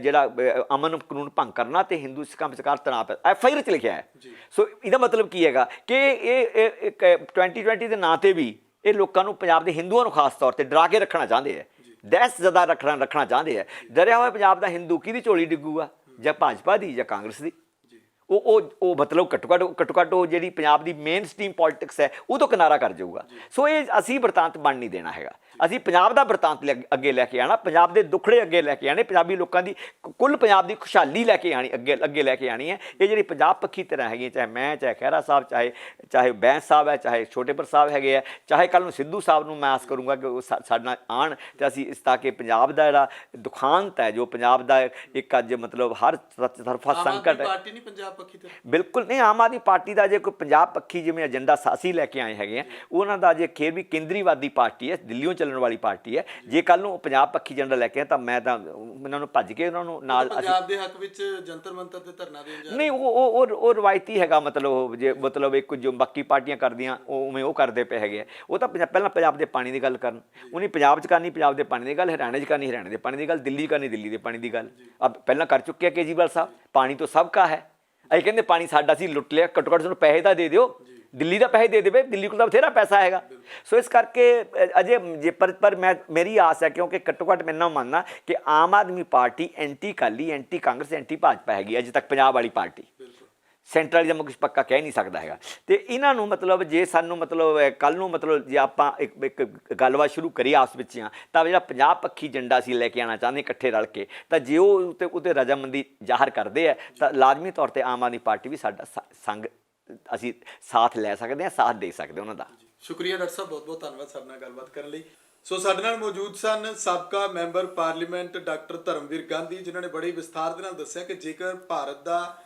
ਜਿਹੜਾ ਅਮਨ ਕਾਨੂੰਨ ਭੰਗ ਕਰਨਾ ਤੇ ਹਿੰਦੂ ਸਿੱਖਾਂ ਵਿਚਕਾਰ ਤਣਾਅ ਪੈਦਾ, FIR 'ਚ ਲਿਖਿਆ ਹੈ। ਸੋ ਇਹਦਾ ਮਤਲਬ ਕੀ ਹੈਗਾ ਕਿ ਇਹ 2020 ਦੇ ਨਾਂ 'ਤੇ ਵੀ ਇਹ ਲੋਕਾਂ ਨੂੰ, ਪੰਜਾਬ ਦੇ ਹਿੰਦੂਆਂ ਨੂੰ ਖਾਸ ਤੌਰ 'ਤੇ ਡਰਾ ਕੇ ਰੱਖਣਾ ਚਾਹੁੰਦੇ ਹੈ, ਦਹਿਸ਼ਤ ਜ਼ਿਆਦਾ ਰੱਖਣਾ ਚਾਹੁੰਦੇ ਹੈ। ਡਰਿਆ ਹੋਇਆ ਪੰਜਾਬ ਦਾ ਹਿੰਦੂ ਕਿਹਦੀ ਝੋਲੀ ਡਿੱਗੂਗਾ, ਜਾਂ ਭਾਜਪਾ ਦੀ ਜਾਂ ਕਾਂਗਰਸ ਦੀ। ਉਹ ਮਤਲਬ ਘੱਟੋ ਘੱਟ ਉਹ ਜਿਹੜੀ ਪੰਜਾਬ ਦੀ ਮੇਨ ਸਟ੍ਰੀਮ ਪੋਲਿਟਿਕਸ ਹੈ ਉਹ ਤੋਂ ਕਿਨਾਰਾ ਕਰ ਜਾਊਗਾ। ਸੋ ਇਹ ਅਸੀਂ ਬਰਤਾਂਤ ਬਣ ਨਹੀਂ ਦੇਣਾ ਹੈਗਾ। ਅਸੀਂ ਪੰਜਾਬ ਦਾ ਬਰਤਾਂਤ ਅੱਗੇ ਲੈ ਕੇ ਆਉਣਾ, ਪੰਜਾਬ ਦੇ ਦੁੱਖੜੇ ਅੱਗੇ ਲੈ ਕੇ ਆਉਣੇ, ਪੰਜਾਬੀ ਲੋਕਾਂ ਦੀ ਕੁੱਲ ਪੰਜਾਬ ਦੀ ਖੁਸ਼ਹਾਲੀ ਲੈ ਕੇ ਆਉਣੀ, ਅੱਗੇ ਲੈ ਕੇ ਆਉਣੀ ਹੈ। ਇਹ ਜਿਹੜੀ ਪੰਜਾਬ ਪੱਖੀ ਤਰ੍ਹਾਂ ਹੈਗੀ, ਚਾਹੇ ਮੈਂ, ਚਾਹੇ ਖਹਿਰਾ ਸਾਹਿਬ, ਚਾਹੇ ਬੈਂਸ ਸਾਹਿਬ ਹੈ, ਚਾਹੇ ਛੋਟੇਪੁਰ ਸਾਹਿਬ ਹੈਗੇ ਹੈ, ਚਾਹੇ ਕੱਲ੍ਹ ਨੂੰ ਸਿੱਧੂ ਸਾਹਿਬ ਨੂੰ ਮੈਂ ਆਸ ਕਰੂੰਗਾ ਕਿ ਉਹ ਸਾਡੇ ਨਾਲ ਆਉਣ ਅਤੇ ਅਸੀਂ ਇਸ ਤਾਂ ਕਿ ਪੰਜਾਬ ਦਾ ਜਿਹੜਾ ਦੁਖਾਂਤ ਹੈ, ਜੋ ਪੰਜਾਬ ਦਾ ਇੱਕ ਅੱਜ ਮਤਲਬ ਹਰ ਤਰਫਾ ਸੰਕਟ ਹੈ। ਪਾਰਟੀ ਨਹੀਂ ਪੰਜਾਬ ਪੱਖੀ ਤੇ ਬਿਲਕੁਲ ਨਹੀਂ। ਆਮ ਆਦਮੀ ਪਾਰਟੀ ਦਾ ਜੇ ਕੋਈ ਪੰਜਾਬ ਪੱਖੀ ਜਿਵੇਂ ਏਜੰਡਾ ਅਸੀਂ ਲੈ ਕੇ ਆਏ ਹੈਗੇ ਆ, ਉਹਨਾਂ ਦਾ ਜੇ ਖੇਰ ਵੀ ਕੇਂਦਰੀਵਾਦੀ ਪਾਰਟੀ ਹੈ, ਦਿੱਲੀੋਂ ਚੱਲਣ ਵਾਲੀ ਪਾਰਟੀ ਹੈ। ਜੇ ਕੱਲ੍ਹ ਨੂੰ ਪੰਜਾਬ ਪੱਖੀ ਏਜੰਡਾ ਲੈ ਕੇ ਆਏ ਤਾਂ ਮੈਂ ਤਾਂ ਇਹਨਾਂ ਨੂੰ ਭੱਜ ਕੇ ਉਹਨਾਂ ਨੂੰ ਨਾਲ ਪੰਜਾਬ ਦੇ ਹੱਕ ਵਿੱਚ ਜੰਤਰ ਮੰਤਰ ਤੇ ਧਰਨਾ ਦੇਣ ਜਾ ਨਹੀਂ, ਉਹ ਰਵਾਇਤੀ ਹੈਗਾ। ਮਤਲਬ ਇੱਕ ਜੋ ਬਾਕੀ ਪਾਰਟੀਆਂ ਕਰਦੀਆਂ ਉਵੇਂ ਉਹ ਕਰਦੇ ਪਏ ਹੈਗੇ ਆ। ਉਹ ਤਾਂ ਪਹਿਲਾਂ ਪੰਜਾਬ ਦੇ ਪਾਣੀ ਦੀ ਗੱਲ ਕਰਨ, ਉਹਨੇ ਪੰਜਾਬ 'ਚ ਕਰਨੀ ਪੰਜਾਬ ਦੇ ਪਾਣੀ ਦੀ ਗੱਲ, ਹਰਿਆਣੇ 'ਚ ਕਰਨੀ ਹਰਿਆਣੇ ਦੇ ਪਾਣੀ ਦੀ ਗੱਲ, ਦਿੱਲੀ ਕਰਨੀ ਦਿੱਲੀ ਦੇ ਪਾਣੀ ਦੀ ਗੱਲ। ਪਹਿਲਾਂ ਕਰ ਚੁੱਕੇ ਕੇਜਰੀਵਾਲ ਸਾਹਿਬ। ਪਾਣੀ ਤੋਂ ਸਭ ਕਾ ਹੈ। ਅਸੀਂ ਕਹਿੰਦੇ ਪਾਣੀ ਸਾਡਾ ਸੀ, ਲੁੱਟ ਲਿਆ, ਘੱਟੋ ਘੱਟ ਤੁਹਾਨੂੰ ਪੈਸੇ ਤਾਂ ਦੇ ਦਿਓ। ਦਿੱਲੀ ਦਾ ਪੈਸੇ ਦੇ ਦੇਵੇ, ਦਿੱਲੀ ਕੋਲ ਤਾਂ ਬਥੇਰਾ ਪੈਸਾ ਹੈਗਾ। ਸੋ ਇਸ ਕਰਕੇ ਅਜੇ ਜੇ ਪਰ ਮੈਂ ਮੇਰੀ ਆਸ ਹੈ, ਕਿਉਂਕਿ ਘੱਟੋ ਘੱਟ ਮੈਂ ਇੰਨਾ ਮੰਨਦਾ ਕਿ Aam Aadmi party anti Akali, anti Congress, anti Bhajpa ਹੈਗੀ ਅਜੇ ਤੱਕ ਪੰਜਾਬ ਵਾਲੀ ਪਾਰਟੀ। ਸੈਂਟਰ ਵਾਲੀ ਦਾ ਮੈਂ ਕੁਛ ਪੱਕਾ ਕਹਿ ਨਹੀਂ ਸਕਦਾ ਹੈਗਾ। ਤੇ ਇਹਨਾਂ ਨੂੰ ਮਤਲਬ ਜੇ ਸਾਨੂੰ ਮਤਲਬ ਕੱਲ੍ਹ ਨੂੰ ਮਤਲਬ ਜੇ ਆਪਾਂ ਇੱਕ ਗੱਲਬਾਤ ਸ਼ੁਰੂ ਕਰੀਏ ਆਪਸ ਵਿੱਚ ਤਾਂ ਜਿਹੜਾ ਪੰਜਾਬ ਪੱਖੀ ਏਜੰਡਾ ਅਸੀਂ ਲੈ ਕੇ ਆਉਣਾ ਚਾਹੁੰਦੇ ਇਕੱਠੇ ਰਲ ਕੇ, ਤਾਂ ਜੇ ਉਹ ਉਹਤੇ ਰਜਾਮੰਦੀ ਜ਼ਾਹਰ ਕਰਦੇ ਆ ਤਾਂ ਲਾਜ਼ਮੀ ਤੌਰ 'ਤੇ ਆਮ ਆਦਮੀ ਪਾਰਟੀ ਵੀ ਸਾਡਾ ਸੰਗ ਅਸੀਂ ਸਾਥ ਲੈ ਸਕਦੇ ਹਾਂ, ਸਾਥ ਦੇ ਸਕਦੇ ਉਹਨਾਂ ਦਾ। ਸ਼ੁਕਰੀਆ ਡਾਕਟਰ ਸਾਹਿਬ, ਬਹੁਤ ਬਹੁਤ ਧੰਨਵਾਦ ਸਾਡੇ ਨਾਲ ਗੱਲਬਾਤ ਕਰਨ ਲਈ। ਸੋ ਸਾਡੇ ਨਾਲ ਮੌਜੂਦ ਸਨ ਸਾਬਕਾ member parliament doctor Dharamvir Gandhi, ਜਿਨ੍ਹਾਂ ਨੇ ਬੜੇ ਵਿਸਥਾਰ ਦੇ ਨਾਲ ਦੱਸਿਆ ਕਿ ਜੇਕਰ ਭਾਰਤ ਦਾ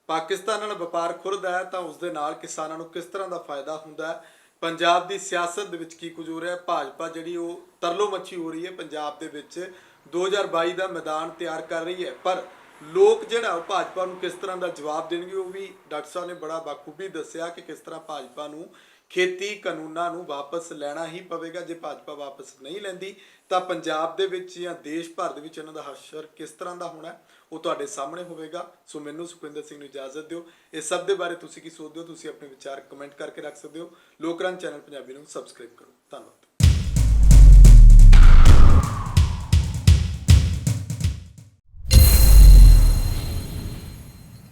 ਪਾਕਿਸਤਾਨ ਨਾਲ ਵਪਾਰ ਖੁੱਲ੍ਹਦਾ ਹੈ ਤਾਂ ਉਸ ਦੇ ਨਾਲ ਕਿਸਾਨਾਂ ਨੂੰ ਕਿਸ ਤਰ੍ਹਾਂ ਦਾ ਫਾਇਦਾ ਹੁੰਦਾ ਹੈ, ਪੰਜਾਬ ਦੀ ਸਿਆਸਤ ਦੇ ਵਿੱਚ ਕੀ ਕੁਝ ਹੋ ਰਿਹਾ, ਭਾਜਪਾ ਜਿਹੜੀ ਉਹ ਤਰਲੋ ਮੱਛੀ ਹੋ ਰਹੀ ਹੈ ਪੰਜਾਬ ਦੇ ਵਿੱਚ 2022 ਦਾ ਮੈਦਾਨ ਤਿਆਰ ਕਰ ਰਹੀ ਹੈ, ਪਰ ਲੋਕ ਜਿਹੜਾ ਉਹ ਭਾਜਪਾ ਨੂੰ ਕਿਸ ਤਰ੍ਹਾਂ ਦਾ ਜਵਾਬ ਦੇਣਗੇ ਉਹ ਵੀ ਡਾਕਟਰ ਸਾਹਿਬ ਨੇ ਬੜਾ ਬਾਖੂਬੀ ਦੱਸਿਆ ਕਿ ਕਿਸ ਤਰ੍ਹਾਂ ਭਾਜਪਾ ਨੂੰ ਖੇਤੀ ਕਾਨੂੰਨਾਂ ਨੂੰ ਵਾਪਸ ਲੈਣਾ ਹੀ ਪਵੇਗਾ। ਜੇ ਭਾਜਪਾ ਵਾਪਸ ਨਹੀਂ ਲੈਂਦੀ ਤਾਂ ਪੰਜਾਬ ਦੇ ਵਿੱਚ ਜਾਂ ਦੇਸ਼ ਭਰ ਦੇ ਵਿੱਚ ਇਹਨਾਂ ਦਾ ਹਸ਼ਰ ਕਿਸ ਤਰ੍ਹਾਂ ਦਾ ਹੋਣਾ ਉਹ ਤੁਹਾਡੇ ਸਾਹਮਣੇ ਹੋਵੇਗਾ। ਸੋ ਮੈਨੂੰ ਸੁਖਵਿੰਦਰ ਸਿੰਘ ਨੂੰ ਇਜਾਜ਼ਤ ਦਿਓ। ਇਸ ਸਭ ਦੇ ਬਾਰੇ ਤੁਸੀਂ ਕੀ ਸੋਚਦੇ ਹੋ, ਤੁਸੀਂ ਆਪਣੇ ਵਿਚਾਰ ਕਮੈਂਟ ਕਰਕੇ ਰੱਖ ਸਕਦੇ ਹੋ। ਲੋਕਰਾਜ ਚੈਨਲ ਪੰਜਾਬੀ ਨੂੰ ਸਬਸਕ੍ਰਾਈਬ ਕਰੋ। ਧੰਨਵਾਦ।